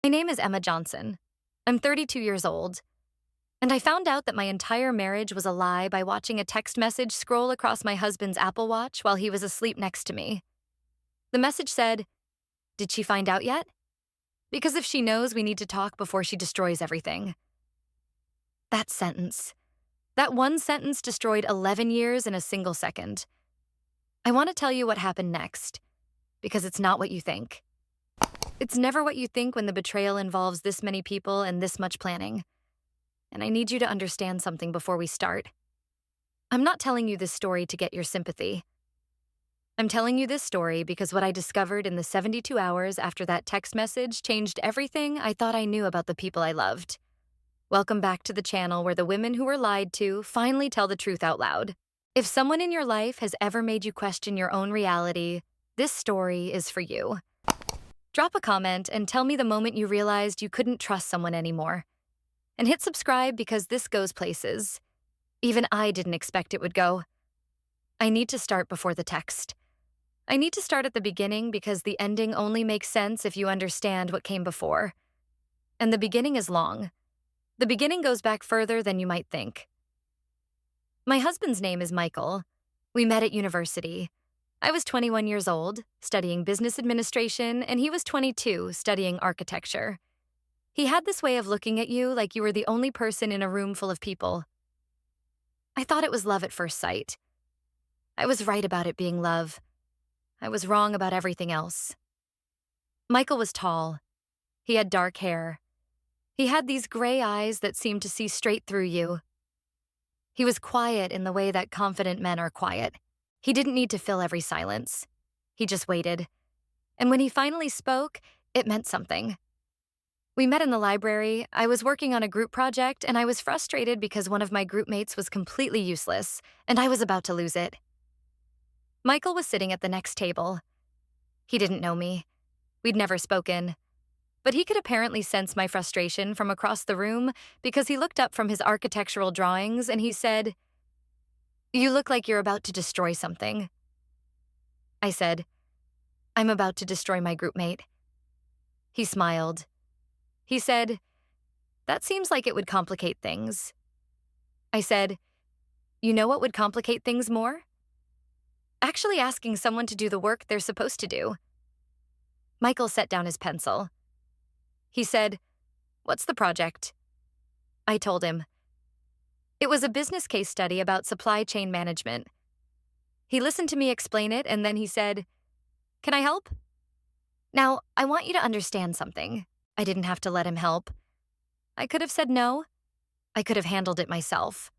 My name is Emma Johnson. I'm 32 years old, and I found out that my entire marriage was a lie by watching a text message scroll across my husband's Apple Watch while he was asleep next to me. The message said, "Did she find out yet? Because if she knows, we need to talk before she destroys everything." That sentence. That one sentence destroyed 11 years in a single second. I want to tell you what happened next, because it's not what you think. It's never what you think when the betrayal involves this many people and this much planning. And I need you to understand something before we start. I'm not telling you this story to get your sympathy. I'm telling you this story because what I discovered in the 72 hours after that text message changed everything I thought I knew about the people I loved. Welcome back to the channel where the women who were lied to finally tell the truth out loud. If someone in your life has ever made you question your own reality, this story is for you. Drop a comment and tell me the moment you realized you couldn't trust someone anymore. And hit subscribe because this goes places. Even I didn't expect it would go. I need to start before the text. I need to start at the beginning because the ending only makes sense if you understand what came before. And the beginning is long. The beginning goes back further than you might think. My husband's name is Michael. We met at university. I was 21 years old, studying business administration, and he was 22, studying architecture. He had this way of looking at you like you were the only person in a room full of people. I thought it was love at first sight. I was right about it being love. I was wrong about everything else. Michael was tall. He had dark hair. He had these gray eyes that seemed to see straight through you. He was quiet in the way that confident men are quiet. He didn't need to fill every silence. He just waited. And when he finally spoke, it meant something. We met in the library. I was working on a group project, and I was frustrated because one of my group mates was completely useless, and I was about to lose it. Michael was sitting at the next table. He didn't know me. We'd never spoken. But he could apparently sense my frustration from across the room because he looked up from his architectural drawings and he said, "You look like you're about to destroy something." I said, "I'm about to destroy my group mate." He smiled. He said, "That seems like it would complicate things." I said, "You know what would complicate things more? Actually asking someone to do the work they're supposed to do." Michael set down his pencil. He said, "What's the project?" I told him. It was a business case study about supply chain management. He listened to me explain it, and then he said, "Can I help?" Now, I want you to understand something. I didn't have to let him help. I could have said no. I could have handled it myself.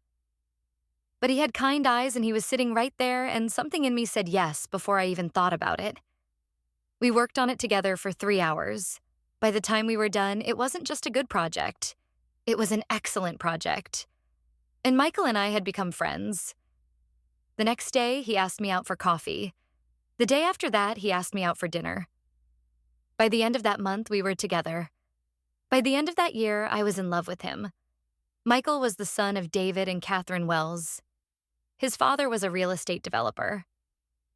But he had kind eyes and he was sitting right there, and something in me said yes before I even thought about it. We worked on it together for 3 hours. By the time we were done, it wasn't just a good project. It was an excellent project. And Michael and I had become friends. The next day, he asked me out for coffee. The day after that, he asked me out for dinner. By the end of that month, we were together. By the end of that year, I was in love with him. Michael was the son of David and Catherine Wells. His father was a real estate developer.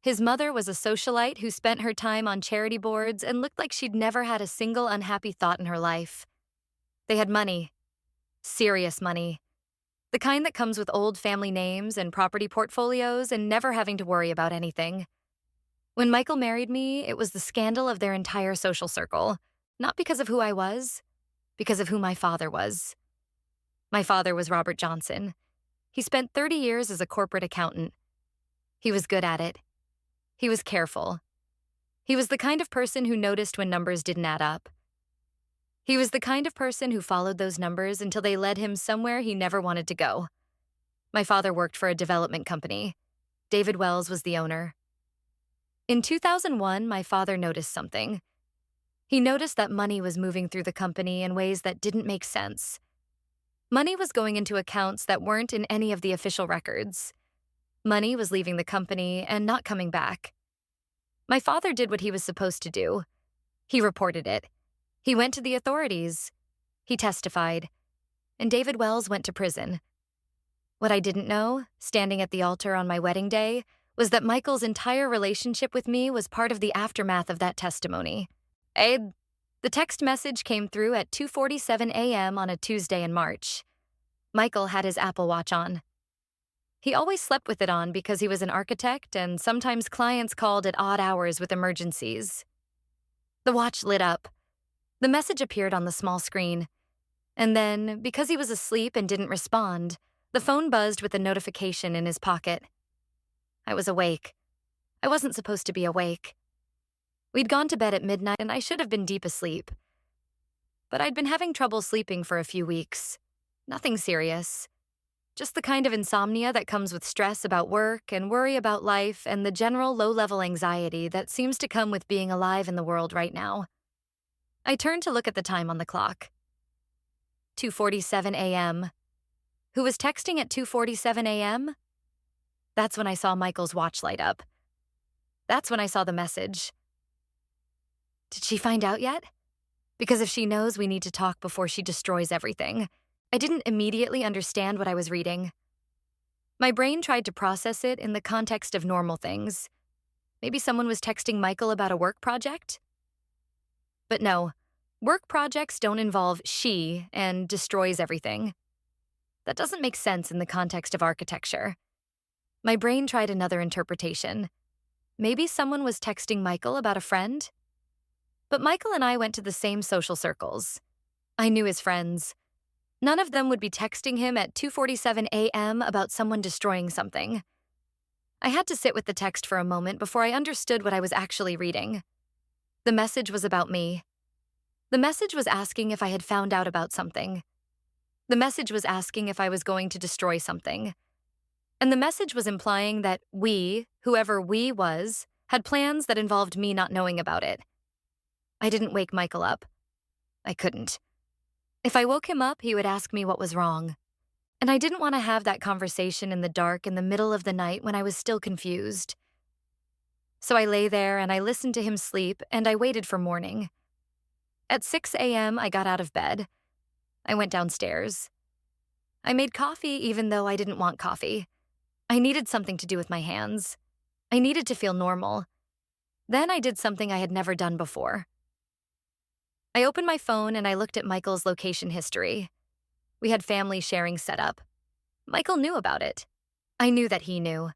His mother was a socialite who spent her time on charity boards and looked like she'd never had a single unhappy thought in her life. They had money. Serious money. The kind that comes with old family names and property portfolios and never having to worry about anything. When Michael married me, it was the scandal of their entire social circle, not because of who I was, because of who my father was. My father was Robert Johnson. He spent 30 years as a corporate accountant. He was good at it. He was careful. He was the kind of person who noticed when numbers didn't add up. He was the kind of person who followed those numbers until they led him somewhere he never wanted to go. My father worked for a development company. David Wells was the owner. In 2001, my father noticed something. He noticed that money was moving through the company in ways that didn't make sense. Money was going into accounts that weren't in any of the official records. Money was leaving the company and not coming back. My father did what he was supposed to do. He reported it. He went to the authorities. He testified. And David Wells went to prison. What I didn't know, standing at the altar on my wedding day, was that Michael's entire relationship with me was part of the aftermath of that testimony. The text message came through at 2:47 a.m. on a Tuesday in March. Michael had his Apple Watch on. He always slept with it on because he was an architect and sometimes clients called at odd hours with emergencies. The watch lit up. The message appeared on the small screen. And then, because he was asleep and didn't respond, the phone buzzed with a notification in his pocket. I was awake. I wasn't supposed to be awake. We'd gone to bed at midnight and I should have been deep asleep. But I'd been having trouble sleeping for a few weeks. Nothing serious. Just the kind of insomnia that comes with stress about work and worry about life and the general low-level anxiety that seems to come with being alive in the world right now. I turned to look at the time on the clock. 2:47 a.m. Who was texting at 2:47 a.m.? That's when I saw Michael's watch light up. That's when I saw the message. Did she find out yet? Because if she knows, we need to talk before she destroys everything. I didn't immediately understand what I was reading. My brain tried to process it in the context of normal things. Maybe someone was texting Michael about a work project? But no, work projects don't involve she and destroys everything. That doesn't make sense in the context of architecture. My brain tried another interpretation. Maybe someone was texting Michael about a friend? But Michael and I went to the same social circles. I knew his friends. None of them would be texting him at 2:47 a.m. about someone destroying something. I had to sit with the text for a moment before I understood what I was actually reading. The message was about me. The message was asking if I had found out about something. The message was asking if I was going to destroy something. And the message was implying that we, whoever we was, had plans that involved me not knowing about it. I didn't wake Michael up. I couldn't. If I woke him up, he would ask me what was wrong. And I didn't want to have that conversation in the dark in the middle of the night when I was still confused. So I lay there and I listened to him sleep and I waited for morning. At 6 a.m., I got out of bed. I went downstairs. I made coffee even though I didn't want coffee. I needed something to do with my hands. I needed to feel normal. Then I did something I had never done before. I opened my phone and I looked at Michael's location history. We had family sharing set up. Michael knew about it. I knew that he knew.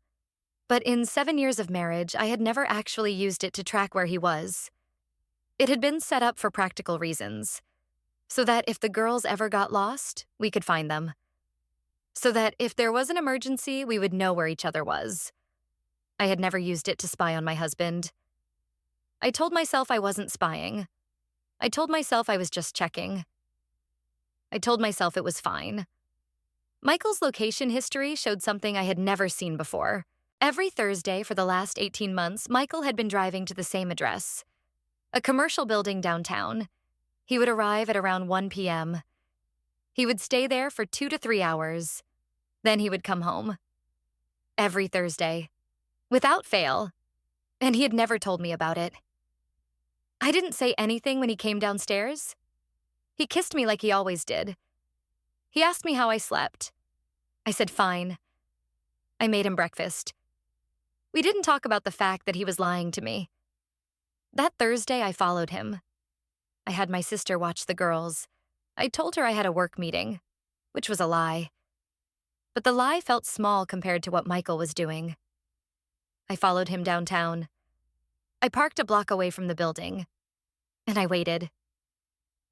But in 7 years of marriage, I had never actually used it to track where he was. It had been set up for practical reasons, so that if the girls ever got lost, we could find them. So that if there was an emergency, we would know where each other was. I had never used it to spy on my husband. I told myself I wasn't spying. I told myself I was just checking. I told myself it was fine. Michael's location history showed something I had never seen before. Every Thursday for the last 18 months, Michael had been driving to the same address, a commercial building downtown. He would arrive at around 1 p.m. He would stay there for 2 to 3 hours. Then he would come home. Every Thursday. Without fail. And he had never told me about it. I didn't say anything when he came downstairs. He kissed me like he always did. He asked me how I slept. I said fine. I made him breakfast. We didn't talk about the fact that he was lying to me. That Thursday, I followed him. I had my sister watch the girls. I told her I had a work meeting, which was a lie. But the lie felt small compared to what Michael was doing. I followed him downtown. I parked a block away from the building, and I waited.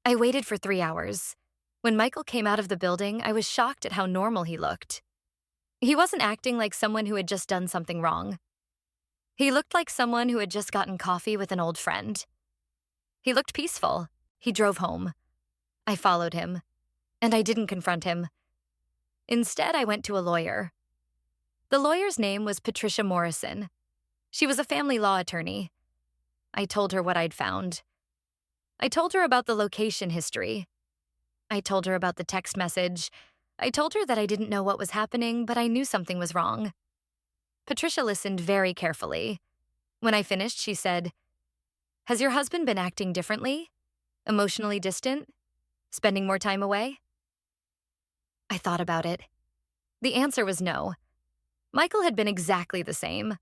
I waited for 3 hours. When Michael came out of the building, I was shocked at how normal he looked. He wasn't acting like someone who had just done something wrong. He looked like someone who had just gotten coffee with an old friend. He looked peaceful. He drove home. I followed him, and I didn't confront him. Instead, I went to a lawyer. The lawyer's name was Patricia Morrison. She was a family law attorney. I told her what I'd found. I told her about the location history. I told her about the text message. I told her that I didn't know what was happening, but I knew something was wrong. Patricia listened very carefully. When I finished, she said, "Has your husband been acting differently? Emotionally distant? Spending more time away?" I thought about it. The answer was no. Michael had been exactly the same.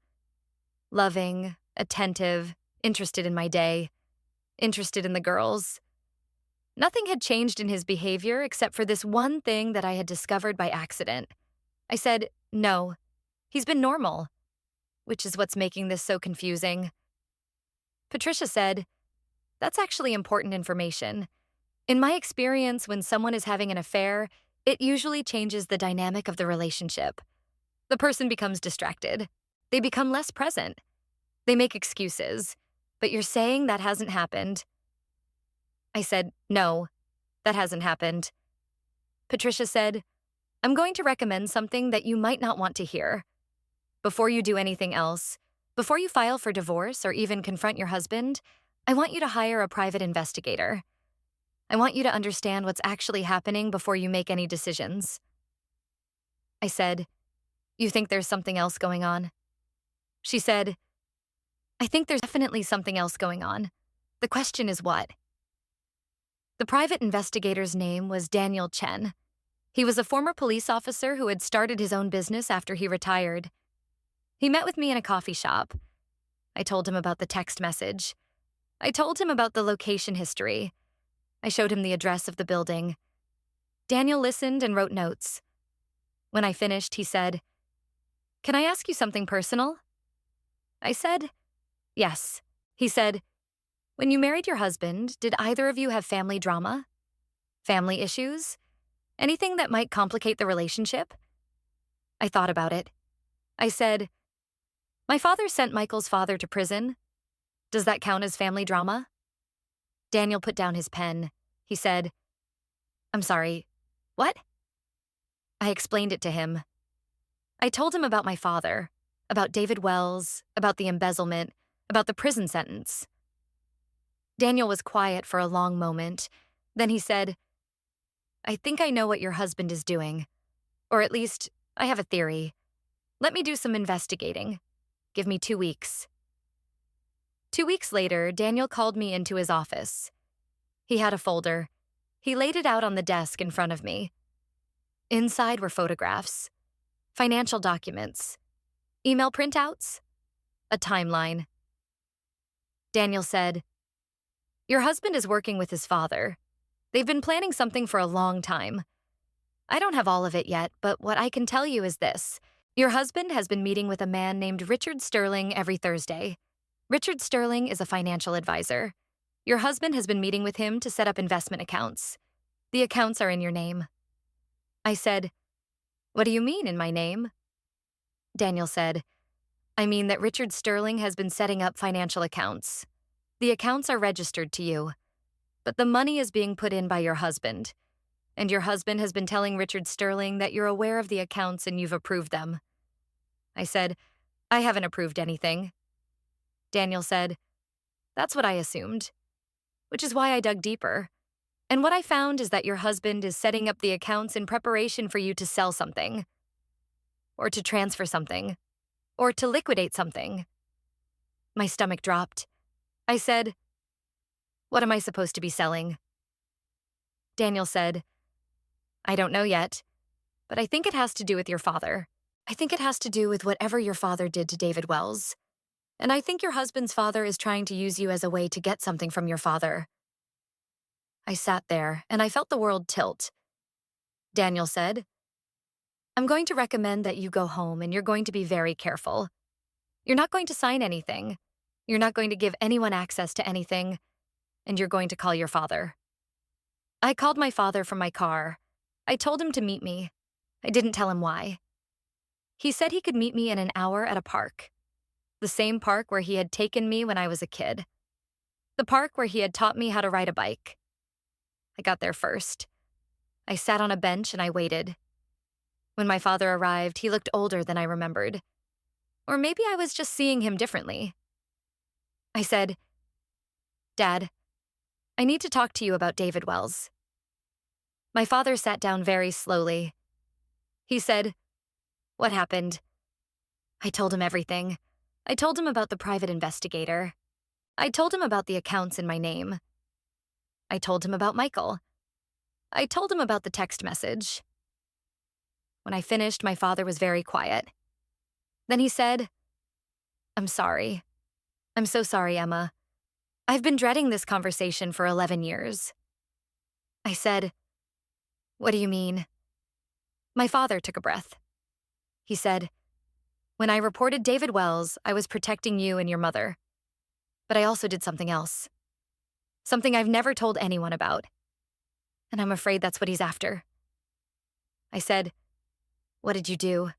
Loving, attentive, interested in my day. interested in the girls. Nothing had changed in his behavior except for this one thing that I had discovered by accident. I said, no, he's been normal, which is what's making this so confusing. Patricia said, that's actually important information. In my experience, when someone is having an affair, it usually changes the dynamic of the relationship. The person becomes distracted. They become less present. They make excuses. But you're saying that hasn't happened. I said, no, that hasn't happened. Patricia said, I'm going to recommend something that you might not want to hear. Before you do anything else, before you file for divorce or even confront your husband, I want you to hire a private investigator. I want you to understand what's actually happening before you make any decisions. I said, you think there's something else going on? She said, I think there's definitely something else going on. The question is what? The private investigator's name was Daniel Chen. He was a former police officer who had started his own business after he retired. He met with me in a coffee shop. I told him about the text message. I told him about the location history. I showed him the address of the building. Daniel listened and wrote notes. When I finished, he said, Can I ask you something personal? I said, yes. He said, when you married your husband, did either of you have family drama? Family issues? Anything that might complicate the relationship? I thought about it. I said, my father sent Michael's father to prison. Does that count as family drama? Daniel put down his pen. He said, I'm sorry, what? I explained it to him. I told him about my father, about David Wells, about the embezzlement, about the prison sentence. Daniel was quiet for a long moment. Then he said, I think I know what your husband is doing. Or at least, I have a theory. Let me do some investigating. Give me 2 weeks. 2 weeks later, Daniel called me into his office. He had a folder. He laid it out on the desk in front of me. Inside were photographs, financial documents, email printouts, a timeline. Daniel said, your husband is working with his father. They've been planning something for a long time. I don't have all of it yet, but what I can tell you is this. Your husband has been meeting with a man named Richard Sterling every Thursday. Richard Sterling is a financial advisor. Your husband has been meeting with him to set up investment accounts. The accounts are in your name. I said, what do you mean in my name? Daniel said, I mean that Richard Sterling has been setting up financial accounts. The accounts are registered to you, but the money is being put in by your husband. And your husband has been telling Richard Sterling that you're aware of the accounts and you've approved them. I said, I haven't approved anything. Daniel said, that's what I assumed, which is why I dug deeper. And what I found is that your husband is setting up the accounts in preparation for you to sell something, or to transfer something, or to liquidate something. My stomach dropped. I said, what am I supposed to be selling? Daniel said, I don't know yet, but I think it has to do with your father. I think it has to do with whatever your father did to David Wells. And I think your husband's father is trying to use you as a way to get something from your father. I sat there, and I felt the world tilt. Daniel said, I'm going to recommend that you go home and you're going to be very careful. You're not going to sign anything. You're not going to give anyone access to anything. And you're going to call your father. I called my father from my car. I told him to meet me. I didn't tell him why. He said he could meet me in an hour at a park. The same park where he had taken me when I was a kid. The park where he had taught me how to ride a bike. I got there first. I sat on a bench and I waited. When my father arrived, he looked older than I remembered. Or maybe I was just seeing him differently. I said, Dad, I need to talk to you about David Wells. My father sat down very slowly. He said, what happened? I told him everything. I told him about the private investigator. I told him about the accounts in my name. I told him about Michael. I told him about the text message. When I finished, my father was very quiet. Then he said, I'm sorry. I'm so sorry, Emma. I've been dreading this conversation for 11 years. I said, "What do you mean?" My father took a breath. He said, "When I reported David Wells, I was protecting you and your mother. But I also did something else. Something I've never told anyone about. And I'm afraid that's what he's after." I said, "What did you do?"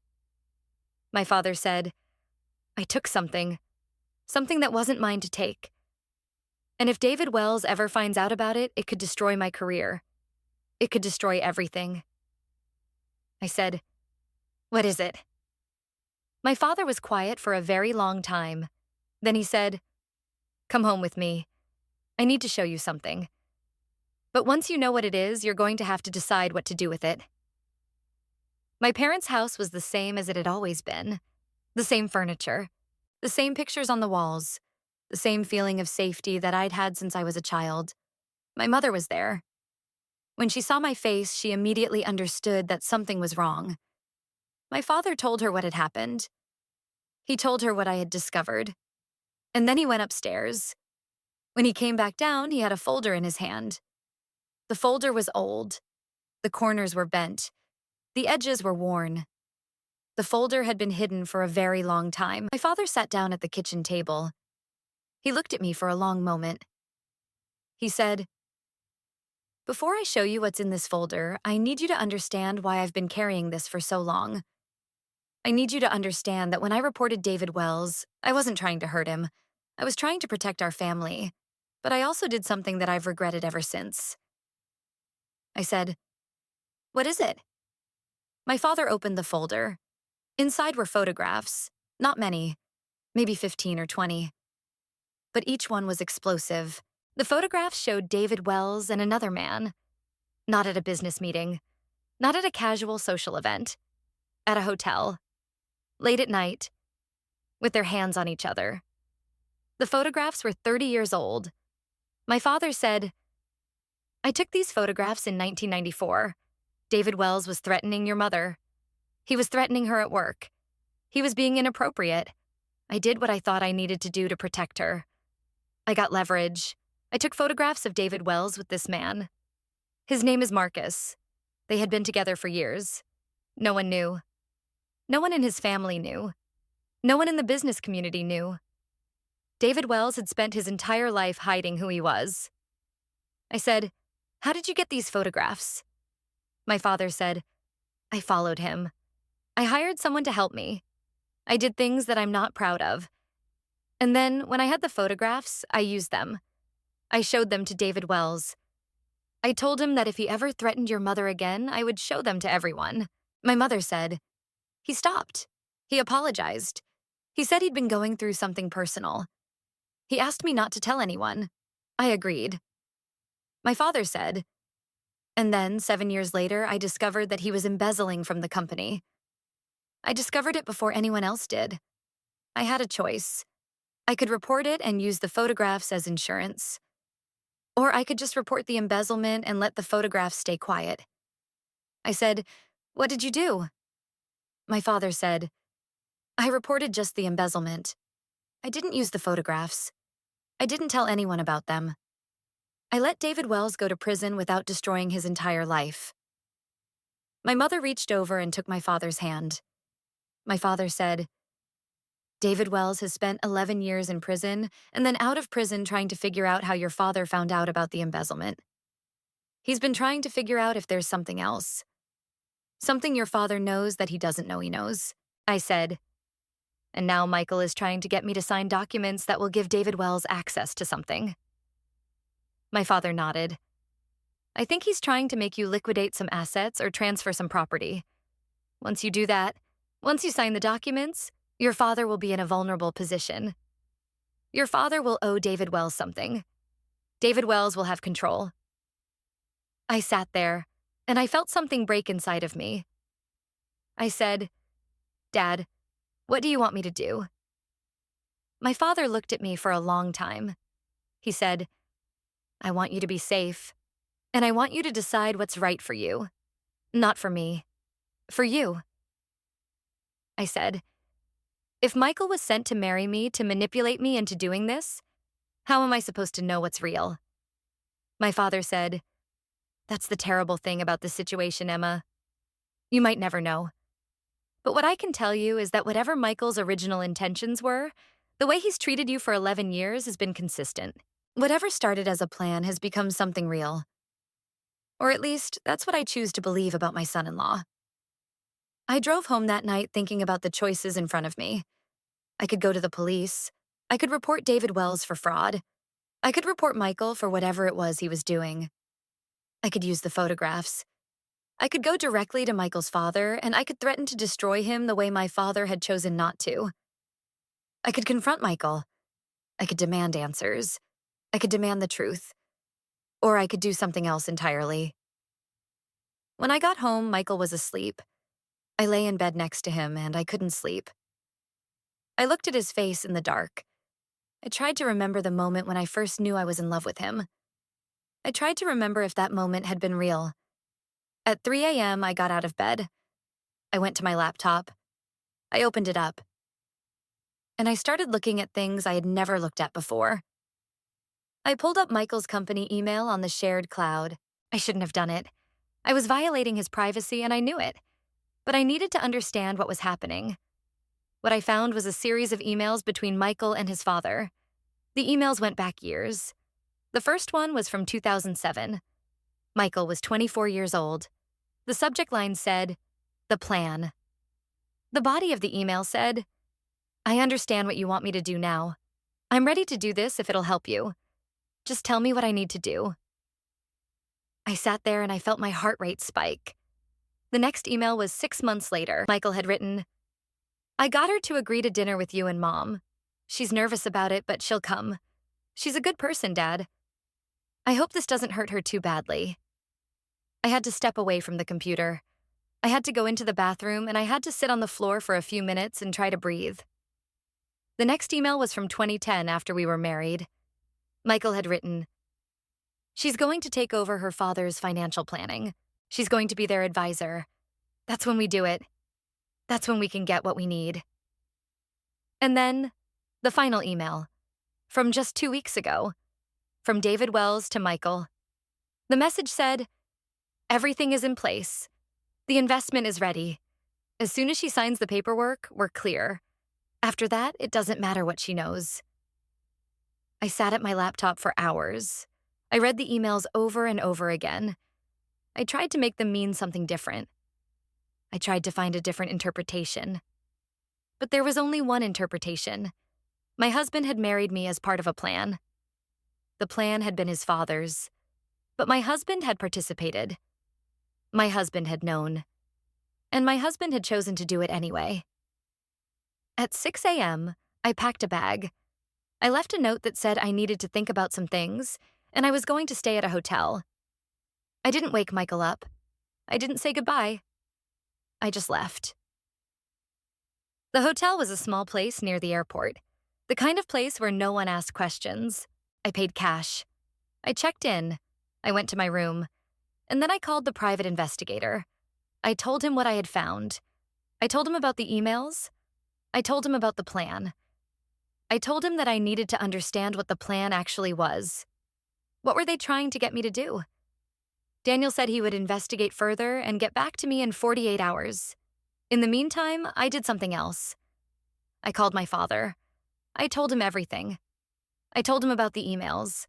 My father said, "I took something. Something that wasn't mine to take. And if David Wells ever finds out about it, it could destroy my career. It could destroy everything." I said, "What is it?" My father was quiet for a very long time. Then he said, "Come home with me. I need to show you something. But once you know what it is, you're going to have to decide what to do with it." My parents' house was the same as it had always been. The same furniture, the same pictures on the walls, the same feeling of safety that I'd had since I was a child. My mother was there. When she saw my face, she immediately understood that something was wrong. My father told her what had happened. He told her what I had discovered. And then he went upstairs. When he came back down, he had a folder in his hand. The folder was old. The corners were bent. The edges were worn. The folder had been hidden for a very long time. My father sat down at the kitchen table. He looked at me for a long moment. He said, "Before I show you what's in this folder, I need you to understand why I've been carrying this for so long. I need you to understand that when I reported David Wells, I wasn't trying to hurt him. I was trying to protect our family. But I also did something that I've regretted ever since." I said, "What is it?" My father opened the folder. Inside were photographs. Not many, maybe 15 or 20. But each one was explosive. The photographs showed David Wells and another man. Not at a business meeting. Not at a casual social event. At a hotel. Late at night. With their hands on each other. The photographs were 30 years old. My father said, "I took these photographs in 1994. David Wells was threatening your mother. He was threatening her at work. He was being inappropriate. I did what I thought I needed to do to protect her. I got leverage. I took photographs of David Wells with this man. His name is Marcus. They had been together for years. No one knew. No one in his family knew. No one in the business community knew. David Wells had spent his entire life hiding who he was." I said, "How did you get these photographs?" My father said, "I followed him. I hired someone to help me. I did things that I'm not proud of. And then, when I had the photographs, I used them. I showed them to David Wells. I told him that if he ever threatened your mother again, I would show them to everyone." My mother said, "He stopped. He apologized. He said he'd been going through something personal. He asked me not to tell anyone." I agreed. My father said, "And then, 7 years later, I discovered that he was embezzling from the company. I discovered it before anyone else did. I had a choice. I could report it and use the photographs as insurance. Or I could just report the embezzlement and let the photographs stay quiet." I said, "What did you do?" My father said, "I reported just the embezzlement. I didn't use the photographs. I didn't tell anyone about them. I let David Wells go to prison without destroying his entire life." My mother reached over and took my father's hand. My father said, "David Wells has spent 11 years in prison and then out of prison trying to figure out how your father found out about the embezzlement. He's been trying to figure out if there's something else. Something your father knows that he doesn't know he knows." I said, "And now Michael is trying to get me to sign documents that will give David Wells access to something." My father nodded. "I think he's trying to make you liquidate some assets or transfer some property. Once you do that, once you sign the documents, your father will be in a vulnerable position. Your father will owe David Wells something. David Wells will have control." I sat there, and I felt something break inside of me. I said, "Dad, what do you want me to do?" My father looked at me for a long time. He said, "I want you to be safe, and I want you to decide what's right for you. Not for me. For you." I said, "If Michael was sent to marry me to manipulate me into doing this, How am I supposed to know what's real? My father said, "That's the terrible thing about this situation, Emma. You might never know. But what I can tell you is that whatever Michael's original intentions were, the way he's treated you for 11 years has been consistent. Whatever started as a plan has become something real. Or at least, that's what I choose to believe about my son-in-law." I drove home that night thinking about the choices in front of me. I could go to the police. I could report David Wells for fraud. I could report Michael for whatever it was he was doing. I could use the photographs. I could go directly to Michael's father, and I could threaten to destroy him the way my father had chosen not to. I could confront Michael. I could demand answers. I could demand the truth. Or I could do something else entirely. When I got home, Michael was asleep. I lay in bed next to him, and I couldn't sleep. I looked at his face in the dark. I tried to remember the moment when I first knew I was in love with him. I tried to remember if that moment had been real. At 3 a.m., I got out of bed. I went to my laptop. I opened it up. And I started looking at things I had never looked at before. I pulled up Michael's company email on the shared cloud. I shouldn't have done it. I was violating his privacy, and I knew it. But I needed to understand what was happening. What I found was a series of emails between Michael and his father. The emails went back years. The first one was from 2007. Michael was 24 years old. The subject line said, "The plan." The body of the email said, "I understand what you want me to do now. I'm ready to do this if it'll help you. Just tell me what I need to do." I sat there and I felt my heart rate spike. The next email was 6 months later. Michael had written, "I got her to agree to dinner with you and Mom. She's nervous about it, but she'll come. She's a good person, Dad. I hope this doesn't hurt her too badly." I had to step away from the computer. I had to go into the bathroom, and I had to sit on the floor for a few minutes and try to breathe. The next email was from 2010 after we were married. Michael had written, "She's going to take over her father's financial planning. She's going to be their advisor. That's when we do it. That's when we can get what we need." And then, the final email, from just 2 weeks ago, from David Wells to Michael. The message said, "Everything is in place. The investment is ready. As soon as she signs the paperwork, we're clear. After that, it doesn't matter what she knows." I sat at my laptop for hours. I read the emails over and over again. I tried to make them mean something different. I tried to find a different interpretation. But there was only one interpretation. My husband had married me as part of a plan. The plan had been his father's. But my husband had participated. My husband had known. And my husband had chosen to do it anyway. At 6 a.m., I packed a bag. I left a note that said I needed to think about some things, and I was going to stay at a hotel. I didn't wake Michael up. I didn't say goodbye. I just left. The hotel was a small place near the airport, the kind of place where no one asked questions. I paid cash. I checked in. I went to my room. And then I called the private investigator. I told him what I had found. I told him about the emails. I told him about the plan. I told him that I needed to understand what the plan actually was. What were they trying to get me to do? Daniel said he would investigate further and get back to me in 48 hours. In the meantime, I did something else. I called my father. I told him everything. I told him about the emails.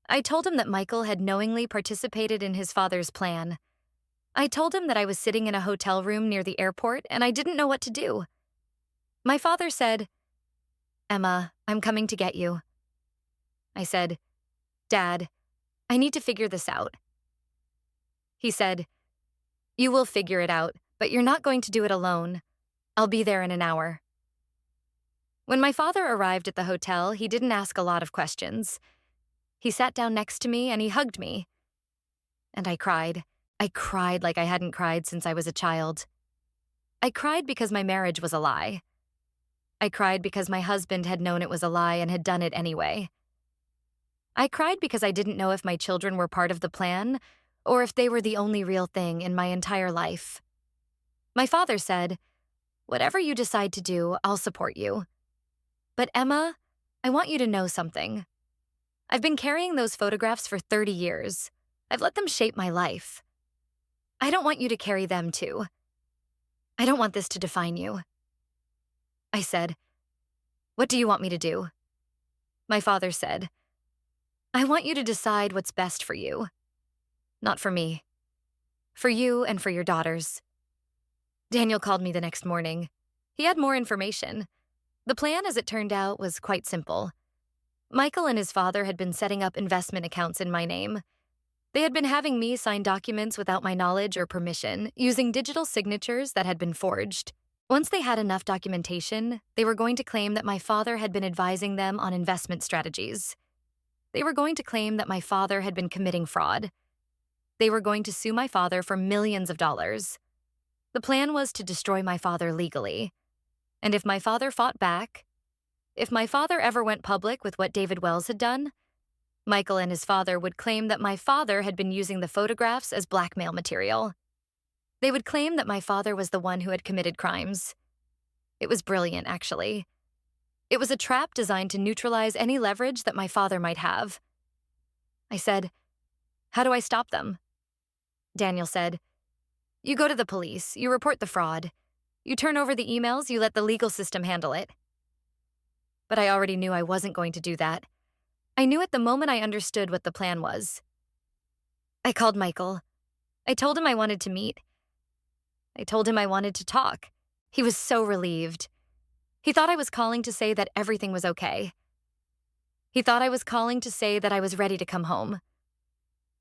I told him that Michael had knowingly participated in his father's plan. I told him that I was sitting in a hotel room near the airport and I didn't know what to do. My father said, "Emma, I'm coming to get you." I said, "Dad, I need to figure this out." He said, "You will figure it out, but you're not going to do it alone. I'll be there in an hour." When my father arrived at the hotel, he didn't ask a lot of questions. He sat down next to me and he hugged me. And I cried. I cried like I hadn't cried since I was a child. I cried because my marriage was a lie. I cried because my husband had known it was a lie and had done it anyway. I cried because I didn't know if my children were part of the plan or if they were the only real thing in my entire life. My father said, "Whatever you decide to do, I'll support you. But Emma, I want you to know something. I've been carrying those photographs for 30 years. I've let them shape my life. I don't want you to carry them too. I don't want this to define you. I said, "What do you want me to do?" My father said, "I want you to decide what's best for you. Not for me. For you and for your daughters." Daniel called me the next morning. He had more information. The plan, as it turned out, was quite simple. Michael and his father had been setting up investment accounts in my name. They had been having me sign documents without my knowledge or permission, using digital signatures that had been forged. Once they had enough documentation, they were going to claim that my father had been advising them on investment strategies. They were going to claim that my father had been committing fraud. They were going to sue my father for millions of dollars. The plan was to destroy my father legally. And if my father fought back, if my father ever went public with what David Wells had done, Michael and his father would claim that my father had been using the photographs as blackmail material. They would claim that my father was the one who had committed crimes. It was brilliant, actually. It was a trap designed to neutralize any leverage that my father might have. I said, "How do I stop them?" Daniel said, "You go to the police, you report the fraud. You turn over the emails, you let the legal system handle it." But I already knew I wasn't going to do that. I knew at the moment I understood what the plan was. I called Michael. I told him I wanted to meet. I told him I wanted to talk. He was so relieved. He thought I was calling to say that everything was okay. He thought I was calling to say that I was ready to come home.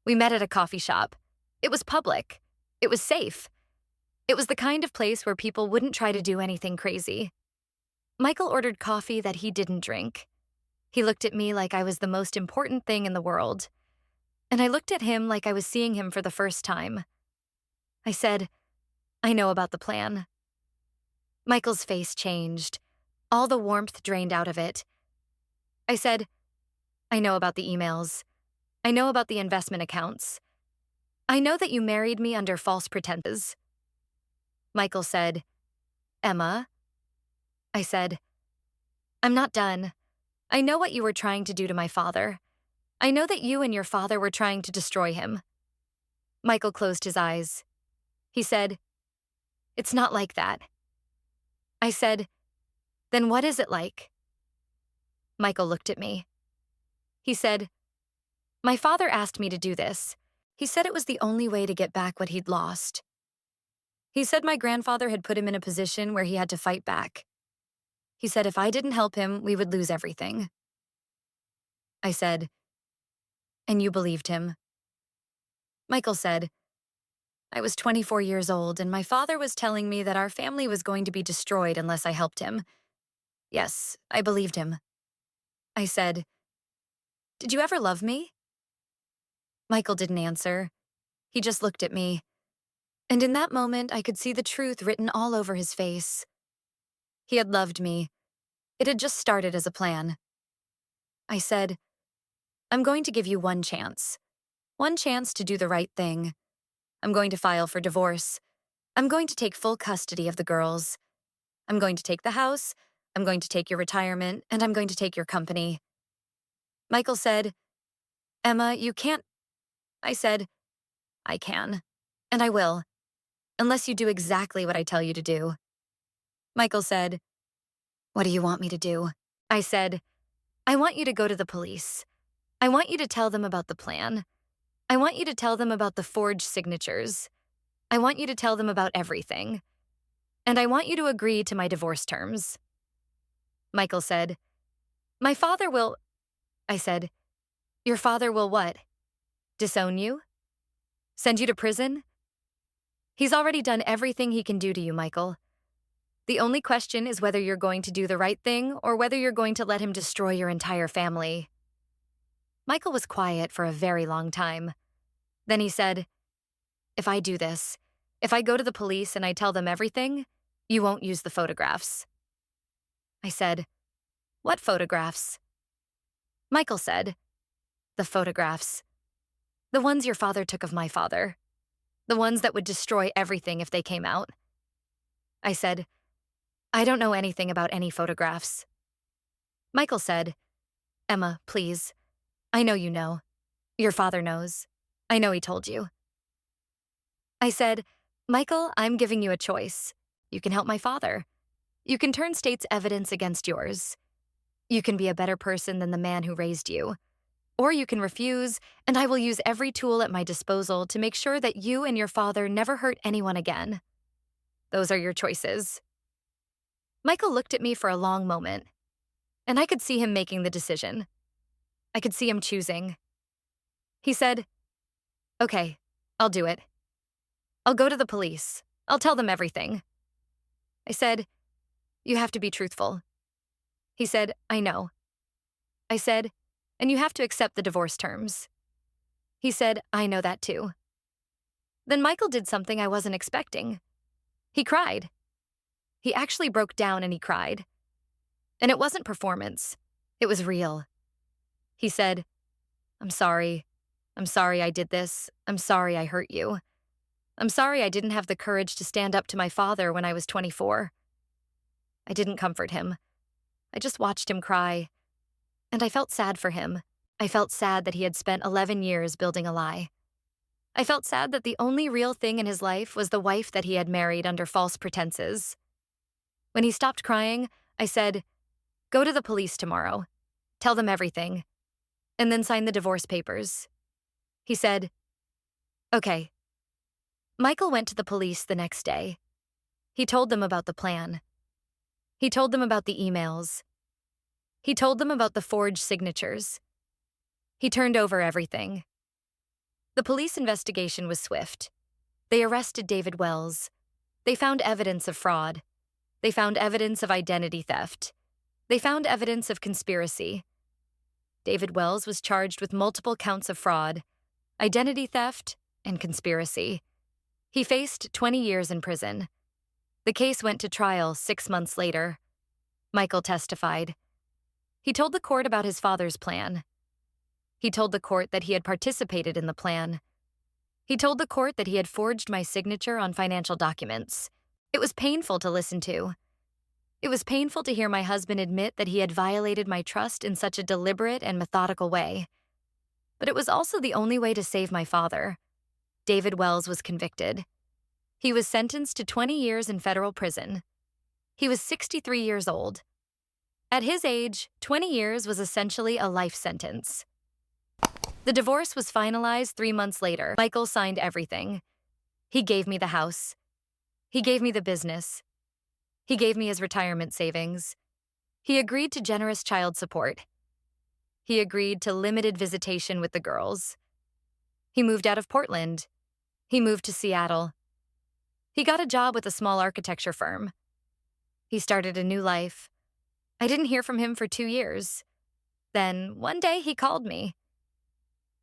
We met at a coffee shop. It was public. It was safe. It was the kind of place where people wouldn't try to do anything crazy. Michael ordered coffee that he didn't drink. He looked at me like I was the most important thing in the world. And I looked at him like I was seeing him for the first time. I said, "I know about the plan." Michael's face changed. All the warmth drained out of it. I said, "I know about the emails. I know about the investment accounts. I know that you married me under false pretenses." Michael said, "Emma?" I said, "I'm not done. I know what you were trying to do to my father. I know that you and your father were trying to destroy him." Michael closed his eyes. He said, "It's not like that." I said, "Then what is it like?" Michael looked at me. He said, "My father asked me to do this. He said it was the only way to get back what he'd lost. He said my grandfather had put him in a position where he had to fight back. He said if I didn't help him, we would lose everything." I said, "And you believed him?" Michael said, "I was 24 years old, and my father was telling me that our family was going to be destroyed unless I helped him. Yes, I believed him." I said, "Did you ever love me?" Michael didn't answer. He just looked at me. And in that moment, I could see the truth written all over his face. He had loved me. It had just started as a plan. I said, "I'm going to give you one chance. One chance to do the right thing. I'm going to file for divorce. I'm going to take full custody of the girls. I'm going to take the house. I'm going to take your retirement, and I'm going to take your company." Michael said, "Emma, you can't." I said, "I can, and I will, unless you do exactly what I tell you to do." Michael said, "What do you want me to do?" I said, "I want you to go to the police. I want you to tell them about the plan. I want you to tell them about the forged signatures. I want you to tell them about everything. And I want you to agree to my divorce terms." Michael said, "My father will—" I said, "Your father will what? Disown you? Send you to prison? He's already done everything he can do to you, Michael. The only question is whether you're going to do the right thing or whether you're going to let him destroy your entire family." Michael was quiet for a very long time. Then he said, "If I do this, if I go to the police and I tell them everything, you won't use the photographs." I said, "What photographs?" Michael said, "The photographs. The ones your father took of my father. The ones that would destroy everything if they came out." I said, "I don't know anything about any photographs." Michael said, "Emma, please. I know you know. Your father knows. I know he told you. I said, Michael, I'm giving you a choice. You can help my father. You can turn state's evidence against yours. You can be a better person than the man who raised you. Or you can refuse, and I will use every tool at my disposal to make sure that you and your father never hurt anyone again. Those are your choices. Michael looked at me for a long moment, and I could see him making the decision. I could see him choosing. He said, Okay, I'll do it. I'll go to the police. I'll tell them everything. I said, You have to be truthful. He said, I know. I said, And you have to accept the divorce terms. He said, I know that too. Then Michael did something I wasn't expecting. He cried. He actually broke down and he cried. And it wasn't performance. It was real. He said, I'm sorry. I'm sorry I did this. I'm sorry I hurt you. I'm sorry I didn't have the courage to stand up to my father when I was 24. I didn't comfort him. I just watched him cry. And I felt sad for him. I felt sad that he had spent 11 years building a lie. I felt sad that the only real thing in his life was the wife that he had married under false pretenses. When he stopped crying, I said, Go to the police tomorrow. Tell them everything. And then sign the divorce papers. He said, Okay. Michael went to the police the next day. He told them about the plan. He told them about the emails. He told them about the forged signatures. He turned over everything. The police investigation was swift. They arrested David Wells. They found evidence of fraud. They found evidence of identity theft. They found evidence of conspiracy. David Wells was charged with multiple counts of fraud, identity theft, and conspiracy. He faced 20 years in prison. The case went to trial 6 months later. Michael testified. He told the court about his father's plan. He told the court that he had participated in the plan. He told the court that he had forged my signature on financial documents. It was painful to listen to. It was painful to hear my husband admit that he had violated my trust in such a deliberate and methodical way. But it was also the only way to save my father. David Wells was convicted. He was sentenced to 20 years in federal prison. He was 63 years old. At his age, 20 years was essentially a life sentence. The divorce was finalized 3 months later. Michael signed everything. He gave me the house. He gave me the business. He gave me his retirement savings. He agreed to generous child support. He agreed to limited visitation with the girls. He moved out of Portland. He moved to Seattle. He got a job with a small architecture firm. He started a new life. I didn't hear from him for 2 years. Then, one day, he called me.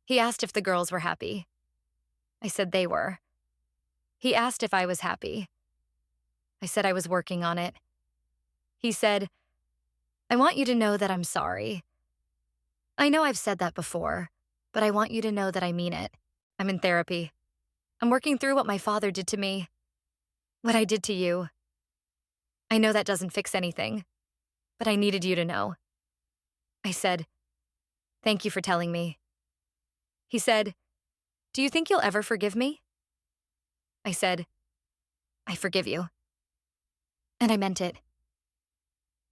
He asked if the girls were happy. I said they were. He asked if I was happy. I said I was working on it. He said, I want you to know that I'm sorry. I know I've said that before, but I want you to know that I mean it. I'm in therapy. I'm working through what my father did to me. What I did to you. I know that doesn't fix anything, but I needed you to know. I said, Thank you for telling me. He said, Do you think you'll ever forgive me? I said, I forgive you. And I meant it.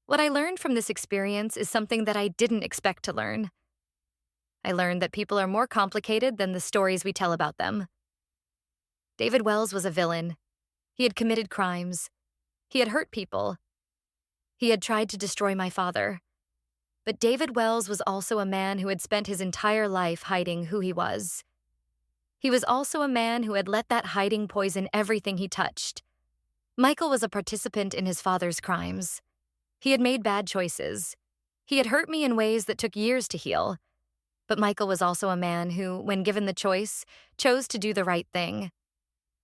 What I learned from this experience is something that I didn't expect to learn. I learned that people are more complicated than the stories we tell about them. David Wells was a villain. He had committed crimes. He had hurt people. He had tried to destroy my father. But David Wells was also a man who had spent his entire life hiding who he was. He was also a man who had let that hiding poison everything he touched. Michael was a participant in his father's crimes. He had made bad choices. He had hurt me in ways that took years to heal. But Michael was also a man who, when given the choice, chose to do the right thing.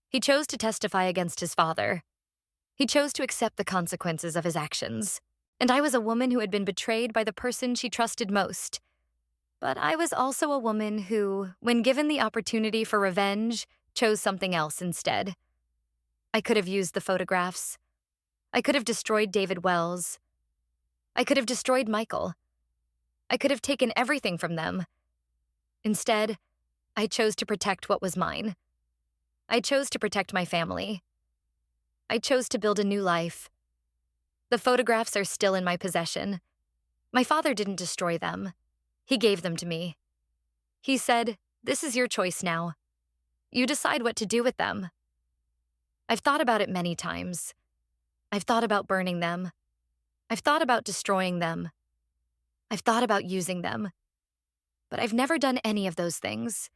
He chose to testify against his father. He chose to accept the consequences of his actions. And I was a woman who had been betrayed by the person she trusted most. But I was also a woman who, when given the opportunity for revenge, chose something else instead. I could have used the photographs. I could have destroyed David Wells. I could have destroyed Michael. I could have taken everything from them. Instead, I chose to protect what was mine. I chose to protect my family. I chose to build a new life. The photographs are still in my possession. My father didn't destroy them. He gave them to me. He said, "This is your choice now. You decide what to do with them." I've thought about it many times. I've thought about burning them. I've thought about destroying them. I've thought about using them. But I've never done any of those things.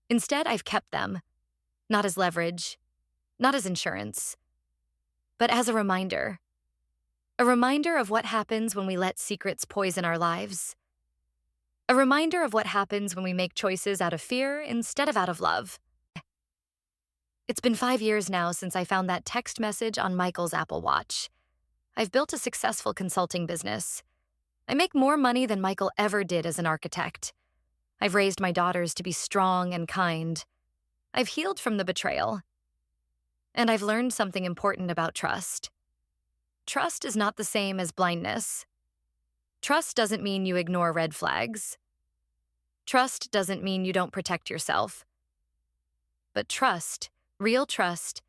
Instead, I've kept them, not as leverage, not as insurance, but as a reminder. A reminder of what happens when we let secrets poison our lives. A reminder of what happens when we make choices out of fear instead of out of love. It's been 5 years now since I found that text message on Michael's Apple Watch. I've built a successful consulting business. I make more money than Michael ever did as an architect. I've raised my daughters to be strong and kind. I've healed from the betrayal. And I've learned something important about trust. Trust is not the same as blindness. Trust doesn't mean you ignore red flags. Trust doesn't mean you don't protect yourself. But trust, real trust,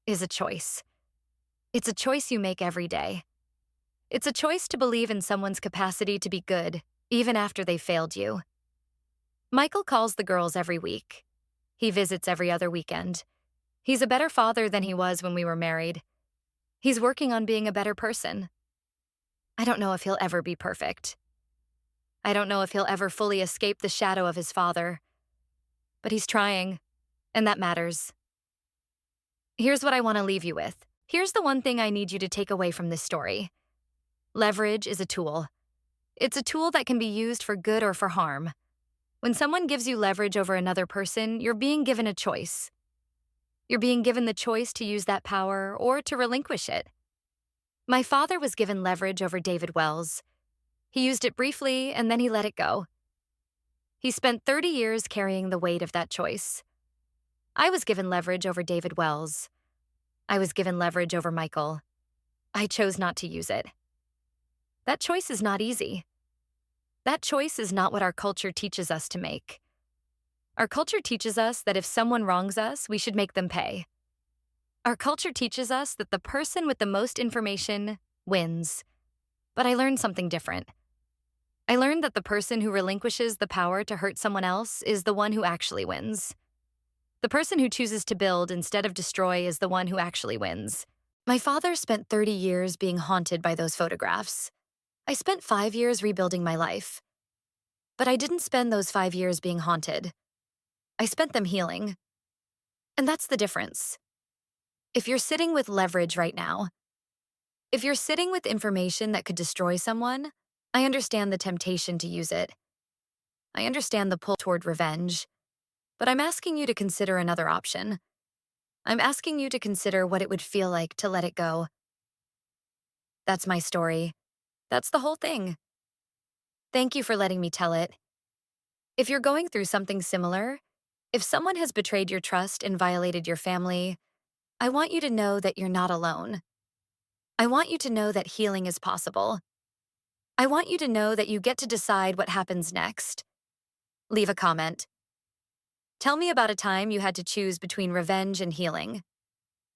is a choice. It's a choice you make every day. It's a choice to believe in someone's capacity to be good, even after they've failed you. Michael calls the girls every week. He visits every other weekend. He's a better father than he was when we were married. He's working on being a better person. I don't know if he'll ever be perfect. I don't know if he'll ever fully escape the shadow of his father. But he's trying, and that matters. Here's what I want to leave you with. Here's the one thing I need you to take away from this story. Leverage is a tool. It's a tool that can be used for good or for harm. When someone gives you leverage over another person, you're being given a choice. You're being given the choice to use that power or to relinquish it. My father was given leverage over David Wells. He used it briefly and then he let it go. He spent 30 years carrying the weight of that choice. I was given leverage over David Wells. I was given leverage over Michael. I chose not to use it. That choice is not easy. That choice is not what our culture teaches us to make. Our culture teaches us that if someone wrongs us, we should make them pay. Our culture teaches us that the person with the most information wins. But I learned something different. I learned that the person who relinquishes the power to hurt someone else is the one who actually wins. The person who chooses to build instead of destroy is the one who actually wins. My father spent 30 years being haunted by those photographs. I spent 5 years rebuilding my life. But I didn't spend those 5 years being haunted. I spent them healing. And that's the difference. If you're sitting with leverage right now, if you're sitting with information that could destroy someone, I understand the temptation to use it. I understand the pull toward revenge. But I'm asking you to consider another option. I'm asking you to consider what it would feel like to let it go. That's my story. That's the whole thing. Thank you for letting me tell it. If you're going through something similar, if someone has betrayed your trust and violated your family, I want you to know that you're not alone. I want you to know that healing is possible. I want you to know that you get to decide what happens next. Leave a comment. Tell me about a time you had to choose between revenge and healing.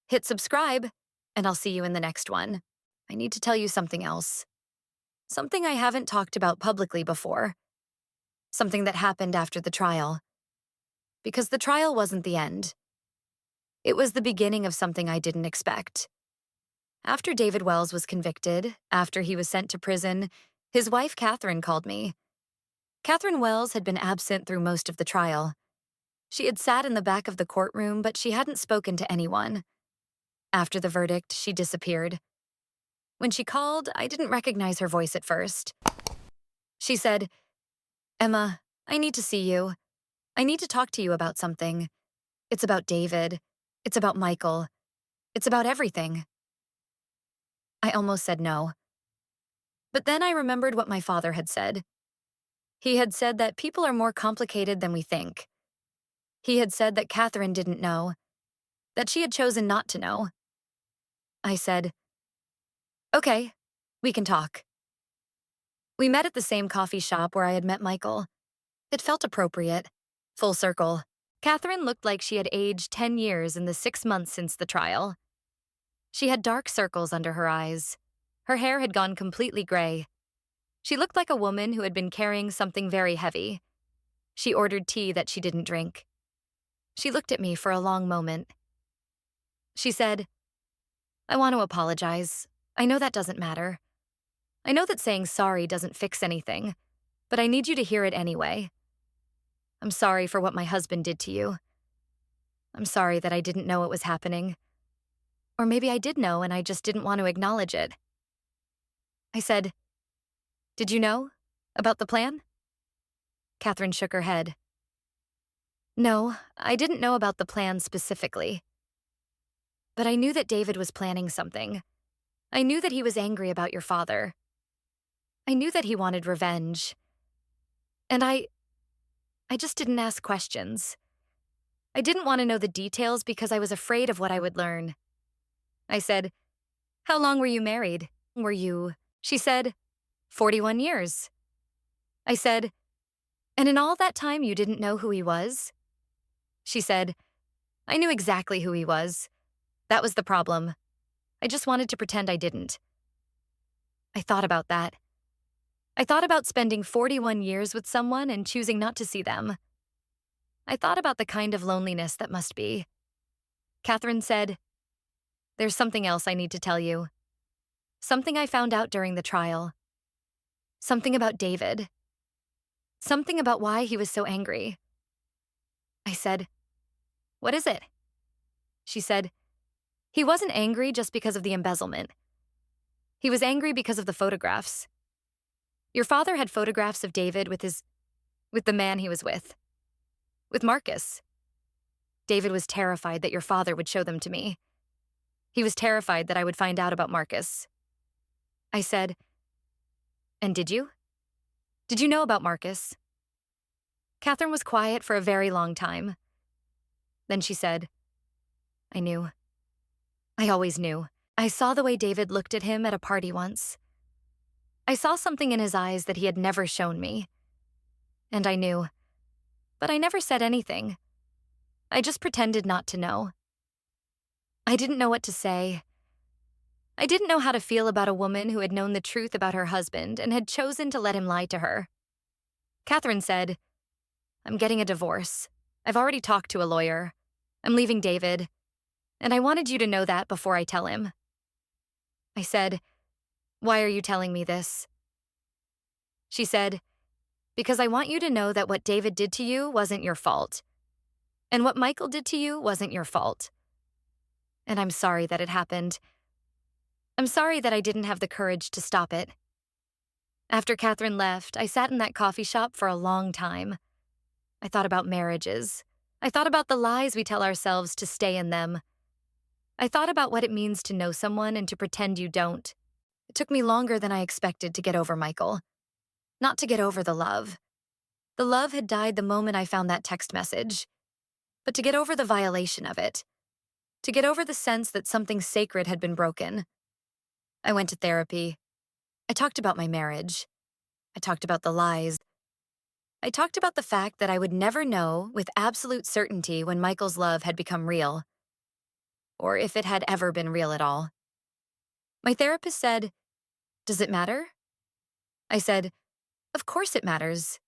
Hit subscribe, and I'll see you in the next one. I need to tell you something else. Something I haven't talked about publicly before. Something that happened after the trial. Because the trial wasn't the end. It was the beginning of something I didn't expect. After David Wells was convicted, after he was sent to prison, his wife Catherine called me. Catherine Wells had been absent through most of the trial. She had sat in the back of the courtroom, but she hadn't spoken to anyone. After the verdict, she disappeared. When she called, I didn't recognize her voice at first. She said, "Emma, I need to see you. I need to talk to you about something. It's about David. It's about Michael. It's about everything." I almost said no. But then I remembered what my father had said. He had said that people are more complicated than we think. He had said that Catherine didn't know, that she had chosen not to know. I said, "Okay, we can talk." We met at the same coffee shop where I had met Michael. It felt appropriate. Full circle. Catherine looked like she had aged 10 years in the 6 months since the trial. She had dark circles under her eyes. Her hair had gone completely gray. She looked like a woman who had been carrying something very heavy. She ordered tea that she didn't drink. She looked at me for a long moment. She said, "I want to apologize. I know that doesn't matter. I know that saying sorry doesn't fix anything, but I need you to hear it anyway. I'm sorry for what my husband did to you. I'm sorry that I didn't know it was happening. Or maybe I did know and I just didn't want to acknowledge it." I said, "Did you know about the plan?" Catherine shook her head. "No, I didn't know about the plan specifically. But I knew that David was planning something. I knew that he was angry about your father. I knew that he wanted revenge. And I just didn't ask questions. I didn't want to know the details because I was afraid of what I would learn." I said, "How long were you married? Were you—" She said, 41 years. I said, "And in all that time you didn't know who he was?" She said, "I knew exactly who he was. That was the problem. I just wanted to pretend I didn't." I thought about that. I thought about spending 41 years with someone and choosing not to see them. I thought about the kind of loneliness that must be. Catherine said, "There's something else I need to tell you. Something I found out during the trial. Something about David. Something about why he was so angry." I said, "What is it?" She said, "He wasn't angry just because of the embezzlement. He was angry because of the photographs. Your father had photographs of David with the man he was with Marcus. David was terrified that your father would show them to me. He was terrified that I would find out about Marcus." I said, "And did you? Did you know about Marcus?" Catherine was quiet for a very long time. Then she said, "I knew. I always knew. I saw the way David looked at him at a party once. I saw something in his eyes that he had never shown me. And I knew. But I never said anything. I just pretended not to know. I didn't know what to say. I didn't know how to feel about a woman who had known the truth about her husband and had chosen to let him lie to her." Catherine said, "I'm getting a divorce. I've already talked to a lawyer. I'm leaving David. And I wanted you to know that before I tell him." I said, "Why are you telling me this?" She said, "Because I want you to know that what David did to you wasn't your fault. And what Michael did to you wasn't your fault. And I'm sorry that it happened. I'm sorry that I didn't have the courage to stop it." After Catherine left, I sat in that coffee shop for a long time. I thought about marriages. I thought about the lies we tell ourselves to stay in them. I thought about what it means to know someone and to pretend you don't. It took me longer than I expected to get over Michael. Not to get over the love. The love had died the moment I found that text message. But to get over the violation of it. To get over the sense that something sacred had been broken. I went to therapy. I talked about my marriage. I talked about the lies. I talked about the fact that I would never know with absolute certainty when Michael's love had become real. Or if it had ever been real at all. My therapist said, "Does it matter?" I said, "Of course it matters."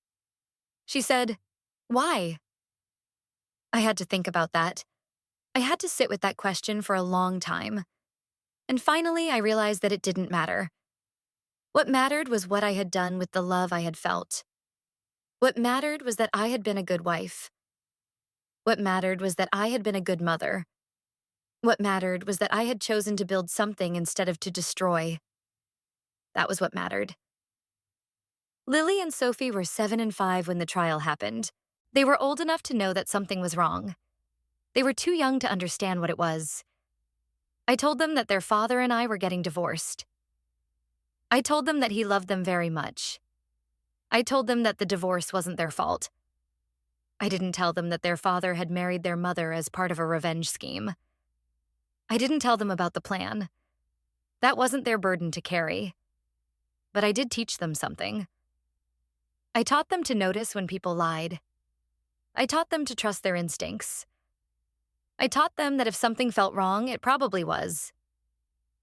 She said, "Why?" I had to think about that. I had to sit with that question for a long time. And finally, I realized that it didn't matter. What mattered was what I had done with the love I had felt. What mattered was that I had been a good wife. What mattered was that I had been a good mother. What mattered was that I had chosen to build something instead of to destroy. That was what mattered. Lily and Sophie were 7 and 5 when the trial happened. They were old enough to know that something was wrong. They were too young to understand what it was. I told them that their father and I were getting divorced. I told them that he loved them very much. I told them that the divorce wasn't their fault. I didn't tell them that their father had married their mother as part of a revenge scheme. I didn't tell them about the plan. That wasn't their burden to carry. But I did teach them something. I taught them to notice when people lied. I taught them to trust their instincts. I taught them that if something felt wrong, it probably was.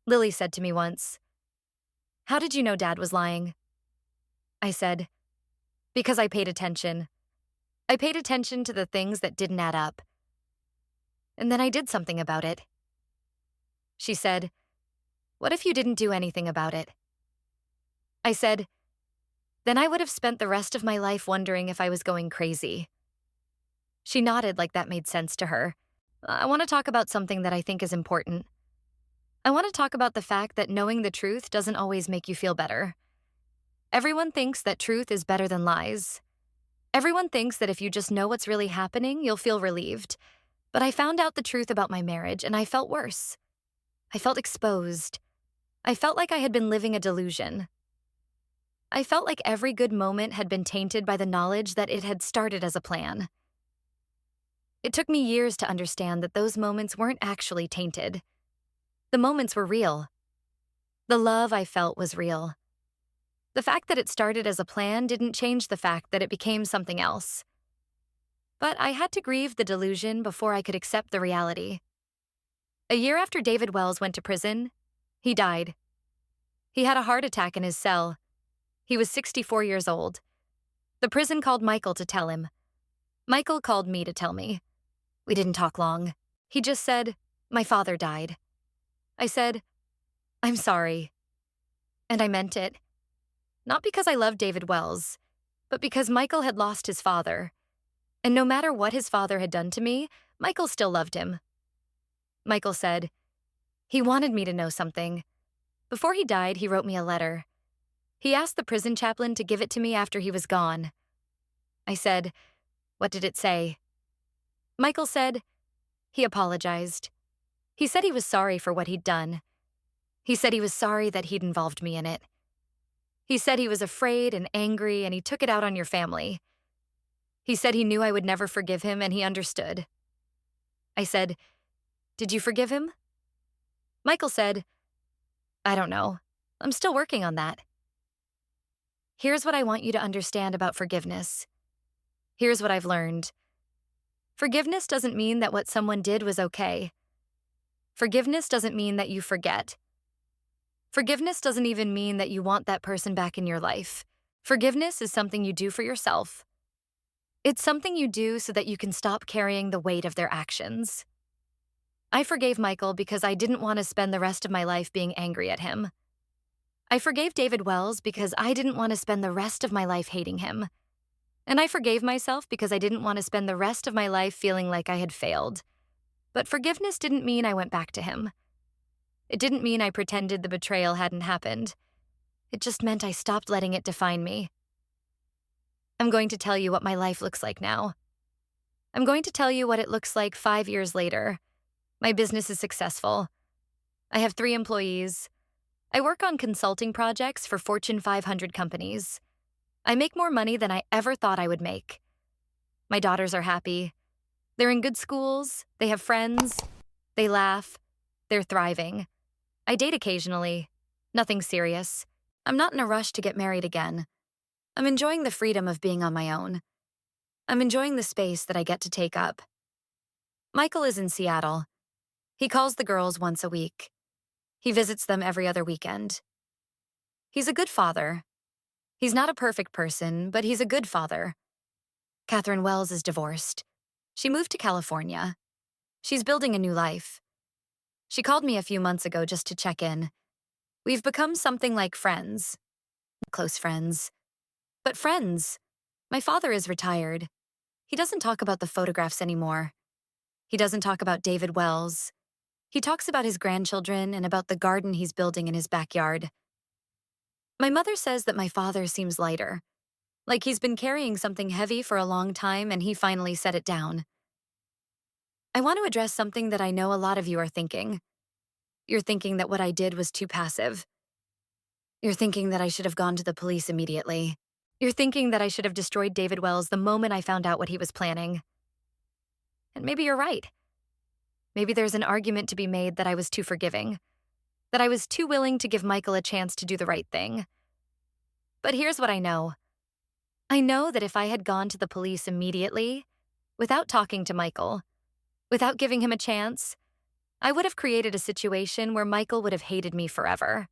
Lily said to me once, "How did you know Dad was lying?" I said, "Because I paid attention. I paid attention to the things that didn't add up. And then I did something about it." She said, "What if you didn't do anything about it?" I said, "Then I would have spent the rest of my life wondering if I was going crazy." She nodded like that made sense to her. I want to talk about something that I think is important. I want to talk about the fact that knowing the truth doesn't always make you feel better. Everyone thinks that truth is better than lies. Everyone thinks that if you just know what's really happening, you'll feel relieved. But I found out the truth about my marriage, and I felt worse. I felt exposed. I felt like I had been living a delusion. I felt like every good moment had been tainted by the knowledge that it had started as a plan. It took me years to understand that those moments weren't actually tainted. The moments were real. The love I felt was real. The fact that it started as a plan didn't change the fact that it became something else. But I had to grieve the delusion before I could accept the reality. A year after David Wells went to prison, he died. He had a heart attack in his cell. He was 64 years old. The prison called Michael to tell him. Michael called me to tell me. We didn't talk long. He just said, "My father died." I said, "I'm sorry." And I meant it. Not because I loved David Wells, but because Michael had lost his father. And no matter what his father had done to me, Michael still loved him. Michael said, he wanted me to know something. Before he died, he wrote me a letter. He asked the prison chaplain to give it to me after he was gone. I said, "What did it say?" Michael said, he apologized. He said he was sorry for what he'd done. He said he was sorry that he'd involved me in it. He said he was afraid and angry and he took it out on your family. He said he knew I would never forgive him and he understood. I said, "Did you forgive him?" Michael said, "I don't know. I'm still working on that." Here's what I want you to understand about forgiveness. Here's what I've learned. Forgiveness doesn't mean that what someone did was okay. Forgiveness doesn't mean that you forget. Forgiveness doesn't even mean that you want that person back in your life. Forgiveness is something you do for yourself. It's something you do so that you can stop carrying the weight of their actions. I forgave Michael because I didn't want to spend the rest of my life being angry at him. I forgave David Wells because I didn't want to spend the rest of my life hating him. And I forgave myself because I didn't want to spend the rest of my life feeling like I had failed. But forgiveness didn't mean I went back to him. It didn't mean I pretended the betrayal hadn't happened. It just meant I stopped letting it define me. I'm going to tell you what my life looks like now. I'm going to tell you what it looks like 5 years later. My business is successful. I have 3 employees. I work on consulting projects for Fortune 500 companies. I make more money than I ever thought I would make. My daughters are happy. They're in good schools, they have friends, they laugh, they're thriving. I date occasionally. Nothing serious. I'm not in a rush to get married again. I'm enjoying the freedom of being on my own. I'm enjoying the space that I get to take up. Michael is in Seattle. He calls the girls once a week. He visits them every other weekend. He's a good father. He's not a perfect person, but he's a good father. Catherine Wells is divorced. She moved to California. She's building a new life. She called me a few months ago just to check in. We've become something like friends. Close friends. But friends. My father is retired. He doesn't talk about the photographs anymore. He doesn't talk about David Wells. He talks about his grandchildren and about the garden he's building in his backyard. My mother says that my father seems lighter, like he's been carrying something heavy for a long time and he finally set it down. I want to address something that I know a lot of you are thinking. You're thinking that what I did was too passive. You're thinking that I should have gone to the police immediately. You're thinking that I should have destroyed David Wells the moment I found out what he was planning. And maybe you're right. Maybe there's an argument to be made that I was too forgiving, that I was too willing to give Michael a chance to do the right thing. But here's what I know. I know that if I had gone to the police immediately, without talking to Michael, without giving him a chance, I would have created a situation where Michael would have hated me forever.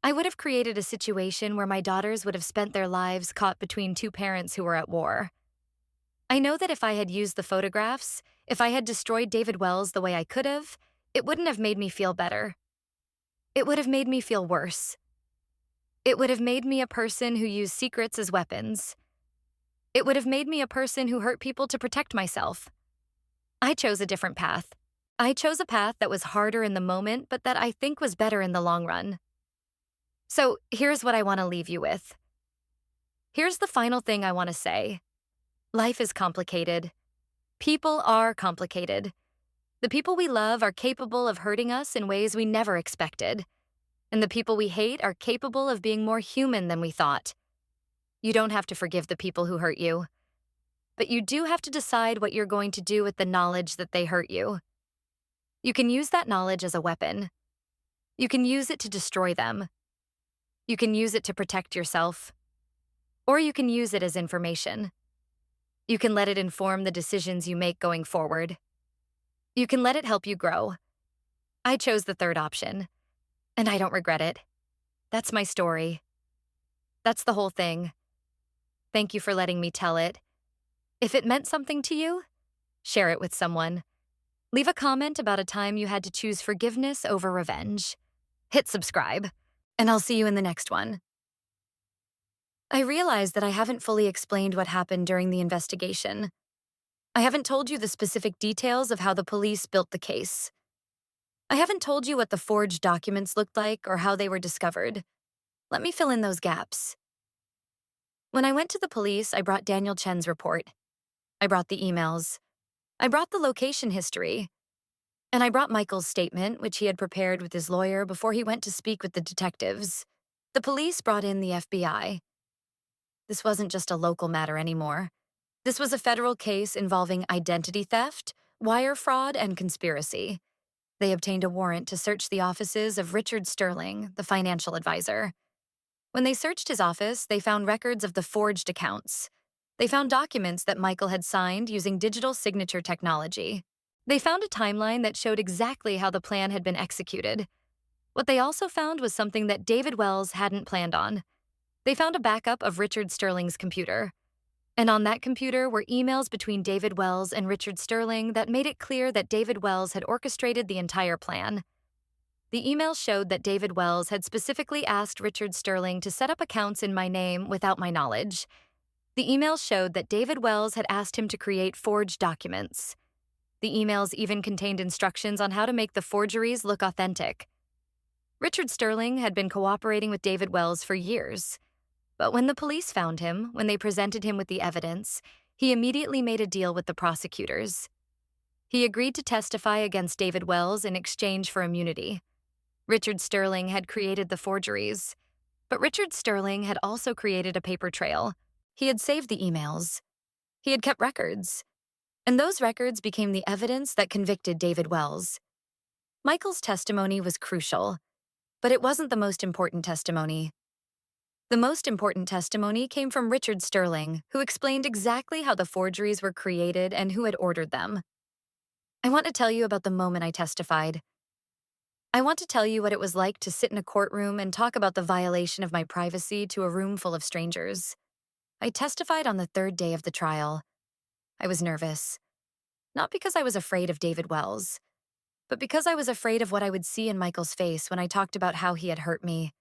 I would have created a situation where my daughters would have spent their lives caught between two parents who were at war. I know that if I had used the photographs, if I had destroyed David Wells the way I could have, it wouldn't have made me feel better. It would have made me feel worse. It would have made me a person who used secrets as weapons. It would have made me a person who hurt people to protect myself. I chose a different path. I chose a path that was harder in the moment, but that I think was better in the long run. So here's what I want to leave you with. Here's the final thing I want to say. Life is complicated. People are complicated. The people we love are capable of hurting us in ways we never expected. And the people we hate are capable of being more human than we thought. You don't have to forgive the people who hurt you. But you do have to decide what you're going to do with the knowledge that they hurt you. You can use that knowledge as a weapon. You can use it to destroy them. You can use it to protect yourself. Or you can use it as information. You can let it inform the decisions you make going forward. You can let it help you grow. I chose the third option, and I don't regret it. That's my story. That's the whole thing. Thank you for letting me tell it. If it meant something to you, share it with someone. Leave a comment about a time you had to choose forgiveness over revenge. Hit subscribe, and I'll see you in the next one. I realize that I haven't fully explained what happened during the investigation. I haven't told you the specific details of how the police built the case. I haven't told you what the forged documents looked like or how they were discovered. Let me fill in those gaps. When I went to the police, I brought Daniel Chen's report. I brought the emails. I brought the location history. And I brought Michael's statement, which he had prepared with his lawyer before he went to speak with the detectives. The police brought in the FBI. This wasn't just a local matter anymore. This was a federal case involving identity theft, wire fraud, and conspiracy. They obtained a warrant to search the offices of Richard Sterling, the financial advisor. When they searched his office, they found records of the forged accounts. They found documents that Michael had signed using digital signature technology. They found a timeline that showed exactly how the plan had been executed. What they also found was something that David Wells hadn't planned on. They found a backup of Richard Sterling's computer. And on that computer were emails between David Wells and Richard Sterling that made it clear that David Wells had orchestrated the entire plan. The emails showed that David Wells had specifically asked Richard Sterling to set up accounts in my name without my knowledge. The emails showed that David Wells had asked him to create forged documents. The emails even contained instructions on how to make the forgeries look authentic. Richard Sterling had been cooperating with David Wells for years. But when the police found him, when they presented him with the evidence, he immediately made a deal with the prosecutors. He agreed to testify against David Wells in exchange for immunity. Richard Sterling had created the forgeries, but Richard Sterling had also created a paper trail. He had saved the emails. He had kept records. And those records became the evidence that convicted David Wells. Michael's testimony was crucial, but it wasn't the most important testimony. The most important testimony came from Richard Sterling, who explained exactly how the forgeries were created and who had ordered them. I want to tell you about the moment I testified. I want to tell you what it was like to sit in a courtroom and talk about the violation of my privacy to a room full of strangers. I testified on the third day of the trial. I was nervous. Not because I was afraid of David Wells, but because I was afraid of what I would see in Michael's face when I talked about how he had hurt me.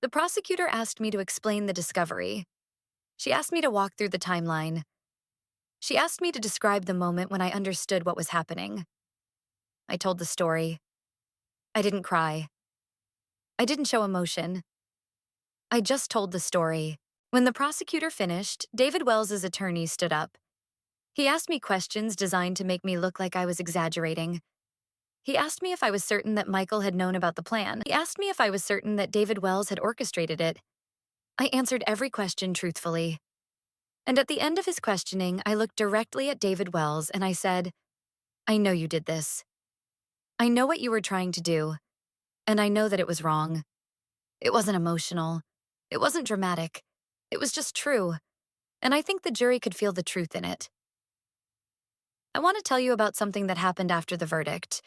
The prosecutor asked me to explain the discovery. She asked me to walk through the timeline. She asked me to describe the moment when I understood what was happening. I told the story. I didn't cry. I didn't show emotion. I just told the story. When the prosecutor finished, David Wells's attorney stood up. He asked me questions designed to make me look like I was exaggerating. He asked me if I was certain that Michael had known about the plan. He asked me if I was certain that David Wells had orchestrated it. I answered every question truthfully. And at the end of his questioning, I looked directly at David Wells and I said, "I know you did this. I know what you were trying to do, and I know that it was wrong. It wasn't emotional. It wasn't dramatic. It was just true, and I think the jury could feel the truth in it. I want to tell you about something that happened after the verdict.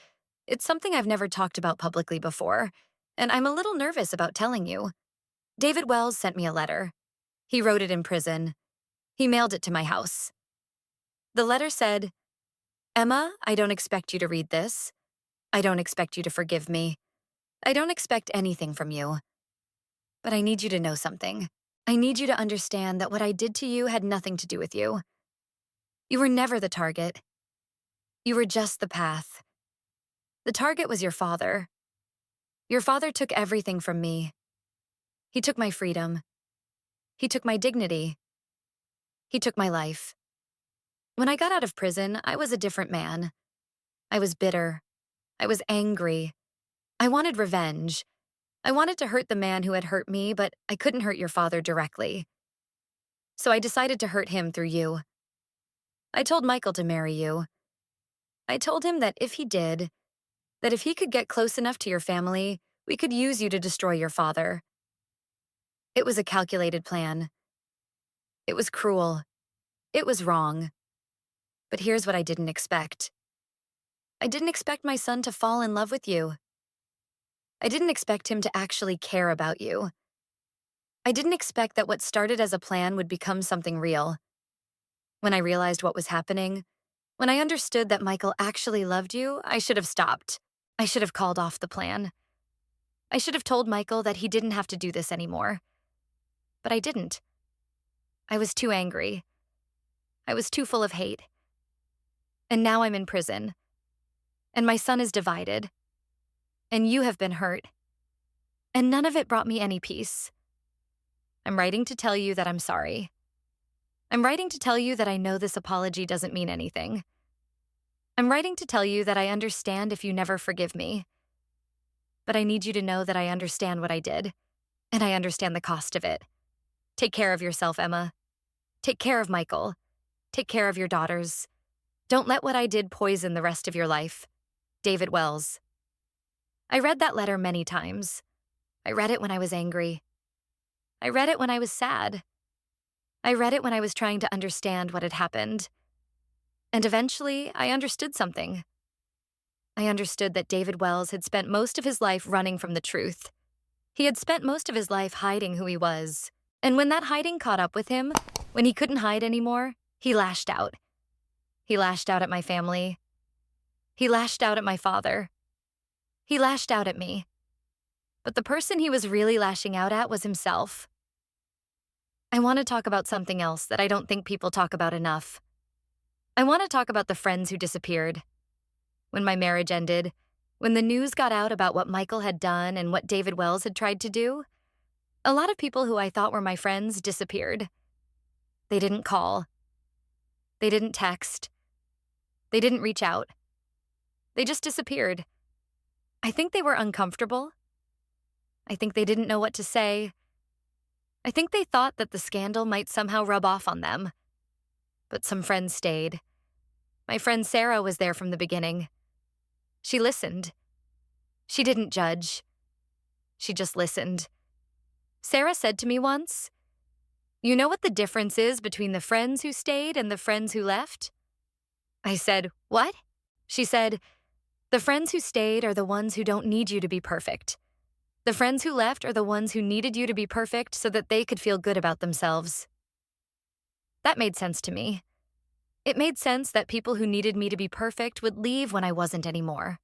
It's something I've never talked about publicly before, and I'm a little nervous about telling you. David Wells sent me a letter. He wrote it in prison. He mailed it to my house. The letter said, "Emma, I don't expect you to read this. I don't expect you to forgive me. I don't expect anything from you. But I need you to know something. I need you to understand that what I did to you had nothing to do with you. You were never the target. You were just the path. The target was your father. Your father took everything from me. He took my freedom. He took my dignity. He took my life. When I got out of prison, I was a different man. I was bitter. I was angry. I wanted revenge. I wanted to hurt the man who had hurt me, but I couldn't hurt your father directly. So I decided to hurt him through you. I told Michael to marry you. I told him that if he did, that if he could get close enough to your family, we could use you to destroy your father. It was a calculated plan. It was cruel. It was wrong. But here's what I didn't expect. I didn't expect my son to fall in love with you. I didn't expect him to actually care about you. I didn't expect that what started as a plan would become something real. When I realized what was happening, when I understood that Michael actually loved you, I should have stopped. I should have called off the plan. I should have told Michael that he didn't have to do this anymore. But I didn't. I was too angry. I was too full of hate. And now I'm in prison. And my son is divided. And you have been hurt. And none of it brought me any peace. I'm writing to tell you that I'm sorry. I'm writing to tell you that I know this apology doesn't mean anything. I'm writing to tell you that I understand if you never forgive me. But I need you to know that I understand what I did, and I understand the cost of it. Take care of yourself, Emma. Take care of Michael. Take care of your daughters. Don't let what I did poison the rest of your life. David Wells. I read that letter many times. I read it when I was angry. I read it when I was sad. I read it when I was trying to understand what had happened. And eventually, I understood something. I understood that David Wells had spent most of his life running from the truth. He had spent most of his life hiding who he was. And when that hiding caught up with him, when he couldn't hide anymore, he lashed out. He lashed out at my family. He lashed out at my father. He lashed out at me. But the person he was really lashing out at was himself. I want to talk about something else that I don't think people talk about enough. I want to talk about the friends who disappeared. When my marriage ended, when the news got out about what Michael had done and what David Wells had tried to do, a lot of people who I thought were my friends disappeared. They didn't call. They didn't text. They didn't reach out. They just disappeared. I think they were uncomfortable. I think they didn't know what to say. I think they thought that the scandal might somehow rub off on them. But some friends stayed. My friend Sarah was there from the beginning. She listened. She didn't judge. She just listened. Sarah said to me once, "You know what the difference is between the friends who stayed and the friends who left?" I said, "What?" She said, "The friends who stayed are the ones who don't need you to be perfect. The friends who left are the ones who needed you to be perfect so that they could feel good about themselves." That made sense to me. It made sense that people who needed me to be perfect would leave when I wasn't anymore.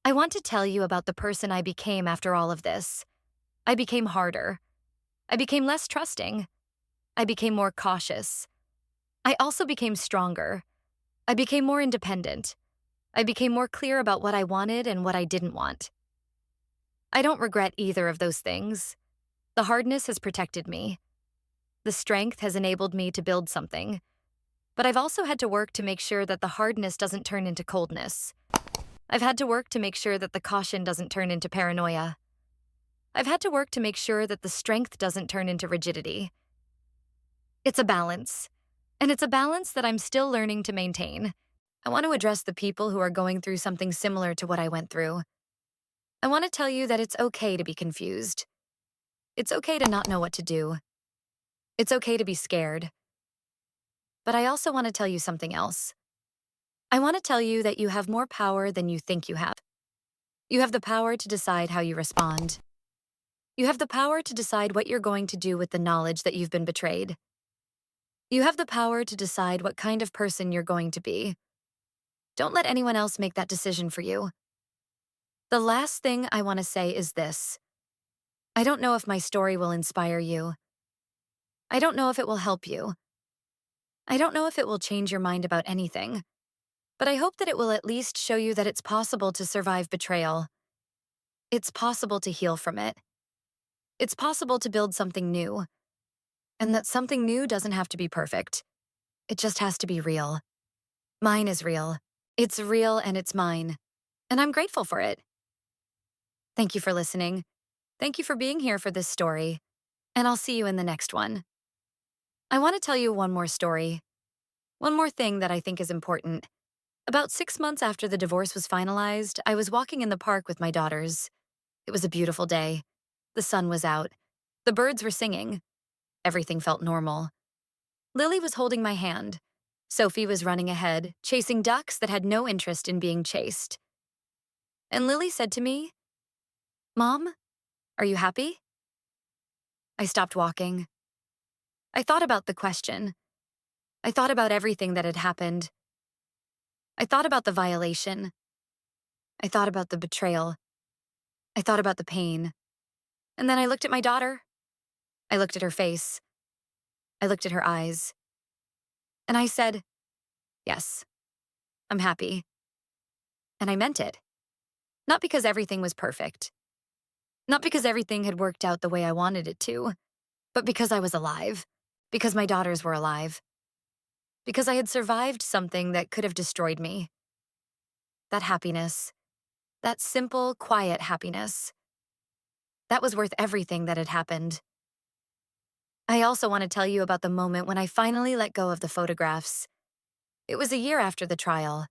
I want to tell you about the person I became after all of this. I became harder. I became less trusting. I became more cautious. I also became stronger. I became more independent. I became more clear about what I wanted and what I didn't want. I don't regret either of those things. The hardness has protected me. The strength has enabled me to build something. But I've also had to work to make sure that the hardness doesn't turn into coldness. I've had to work to make sure that the caution doesn't turn into paranoia. I've had to work to make sure that the strength doesn't turn into rigidity. It's a balance, and it's a balance that I'm still learning to maintain. I want to address the people who are going through something similar to what I went through. I want to tell you that it's okay to be confused. It's okay to not know what to do. It's okay to be scared, but I also want to tell you something else. I want to tell you that you have more power than you think you have. You have the power to decide how you respond. You have the power to decide what you're going to do with the knowledge that you've been betrayed. You have the power to decide what kind of person you're going to be. Don't let anyone else make that decision for you. The last thing I want to say is this. I don't know if my story will inspire you. I don't know if it will help you. I don't know if it will change your mind about anything. But I hope that it will at least show you that it's possible to survive betrayal. It's possible to heal from it. It's possible to build something new. And that something new doesn't have to be perfect. It just has to be real. Mine is real. It's real and it's mine. And I'm grateful for it. Thank you for listening. Thank you for being here for this story. And I'll see you in the next one. I want to tell you one more story. One more thing that I think is important. About 6 months after the divorce was finalized, I was walking in the park with my daughters. It was a beautiful day. The sun was out. The birds were singing. Everything felt normal. Lily was holding my hand. Sophie was running ahead, chasing ducks that had no interest in being chased. And Lily said to me, "Mom, are you happy?" I stopped walking. I thought about the question. I thought about everything that had happened. I thought about the violation. I thought about the betrayal. I thought about the pain. And then I looked at my daughter. I looked at her face. I looked at her eyes. And I said, "Yes, I'm happy." And I meant it. Not because everything was perfect. Not because everything had worked out the way I wanted it to, but because I was alive. Because my daughters were alive. Because I had survived something that could have destroyed me. That happiness. That simple, quiet happiness. That was worth everything that had happened. I also want to tell you about the moment when I finally let go of the photographs. It was a year after the trial.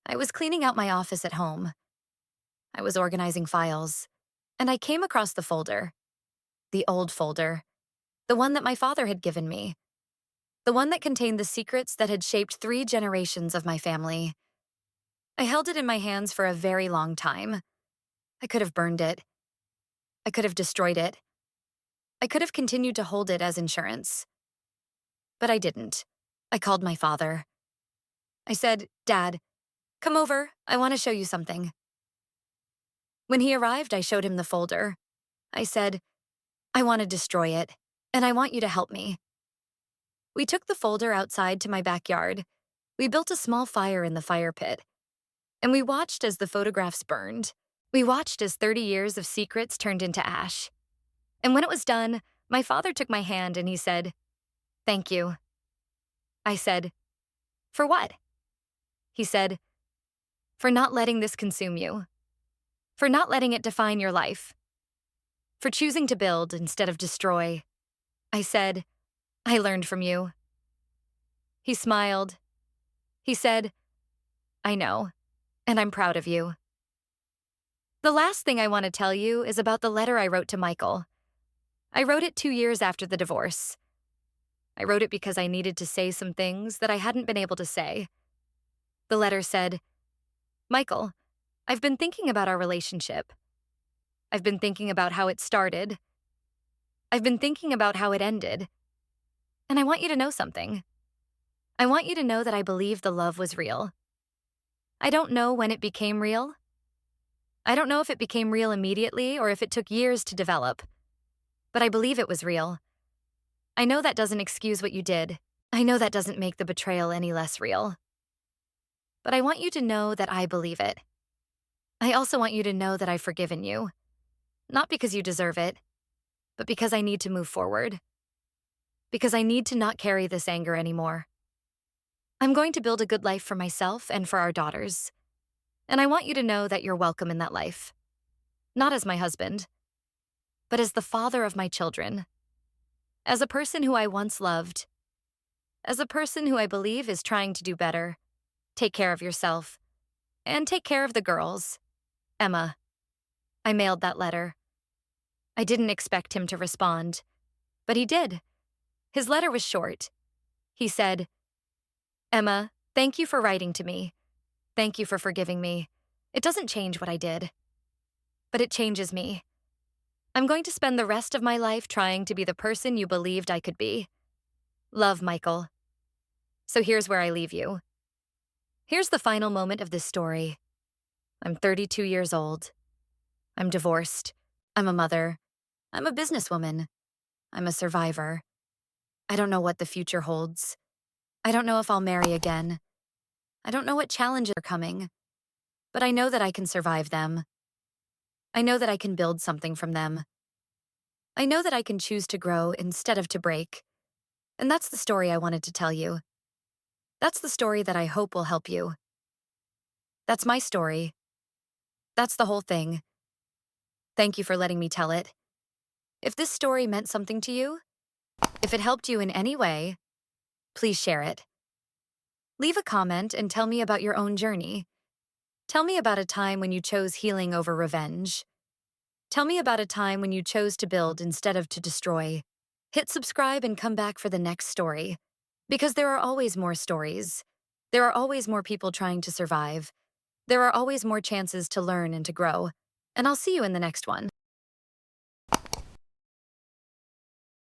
I was cleaning out my office at home. I was organizing files, and I came across the folder. The old folder. The one that my father had given me. The one that contained the secrets that had shaped 3 generations of my family. I held it in my hands for a very long time. I could have burned it. I could have destroyed it. I could have continued to hold it as insurance. But I didn't. I called my father. I said, "Dad, come over. I want to show you something." When he arrived, I showed him the folder. I said, "I want to destroy it, and I want you to help me." We took the folder outside to my backyard. We built a small fire in the fire pit. And we watched as the photographs burned. We watched as 30 years of secrets turned into ash. And when it was done, my father took my hand and he said, "Thank you." I said, "For what?" He said, "For not letting this consume you. For not letting it define your life. For choosing to build instead of destroy." I said, "I learned from you." He smiled. He said, "I know, and I'm proud of you." The last thing I want to tell you is about the letter I wrote to Michael. I wrote it 2 years after the divorce. I wrote it because I needed to say some things that I hadn't been able to say. The letter said, "Michael, I've been thinking about our relationship. I've been thinking about how it started. I've been thinking about how it ended. And I want you to know something. I want you to know that I believe the love was real. I don't know when it became real. I don't know if it became real immediately or if it took years to develop. But I believe it was real. I know that doesn't excuse what you did. I know that doesn't make the betrayal any less real. But I want you to know that I believe it. I also want you to know that I've forgiven you. Not because you deserve it, but because I need to move forward. Because I need to not carry this anger anymore. I'm going to build a good life for myself and for our daughters. And I want you to know that you're welcome in that life. Not as my husband, but as the father of my children. As a person who I once loved. As a person who I believe is trying to do better. Take care of yourself. And take care of the girls. Emma." I mailed that letter. I didn't expect him to respond, but he did. His letter was short. He said, "Emma, thank you for writing to me. Thank you for forgiving me. It doesn't change what I did, but it changes me. I'm going to spend the rest of my life trying to be the person you believed I could be. Love, Michael." So here's where I leave you. Here's the final moment of this story. I'm 32 years old. I'm divorced. I'm a mother. I'm a businesswoman. I'm a survivor. I don't know what the future holds. I don't know if I'll marry again. I don't know what challenges are coming, but I know that I can survive them. I know that I can build something from them. I know that I can choose to grow instead of to break. And that's the story I wanted to tell you. That's the story that I hope will help you. That's my story. That's the whole thing. Thank you for letting me tell it. If this story meant something to you, if it helped you in any way, please share it. Leave a comment and tell me about your own journey. Tell me about a time when you chose healing over revenge. Tell me about a time when you chose to build instead of to destroy. Hit subscribe and come back for the next story. Because there are always more stories. There are always more people trying to survive. There are always more chances to learn and to grow. And I'll see you in the next one.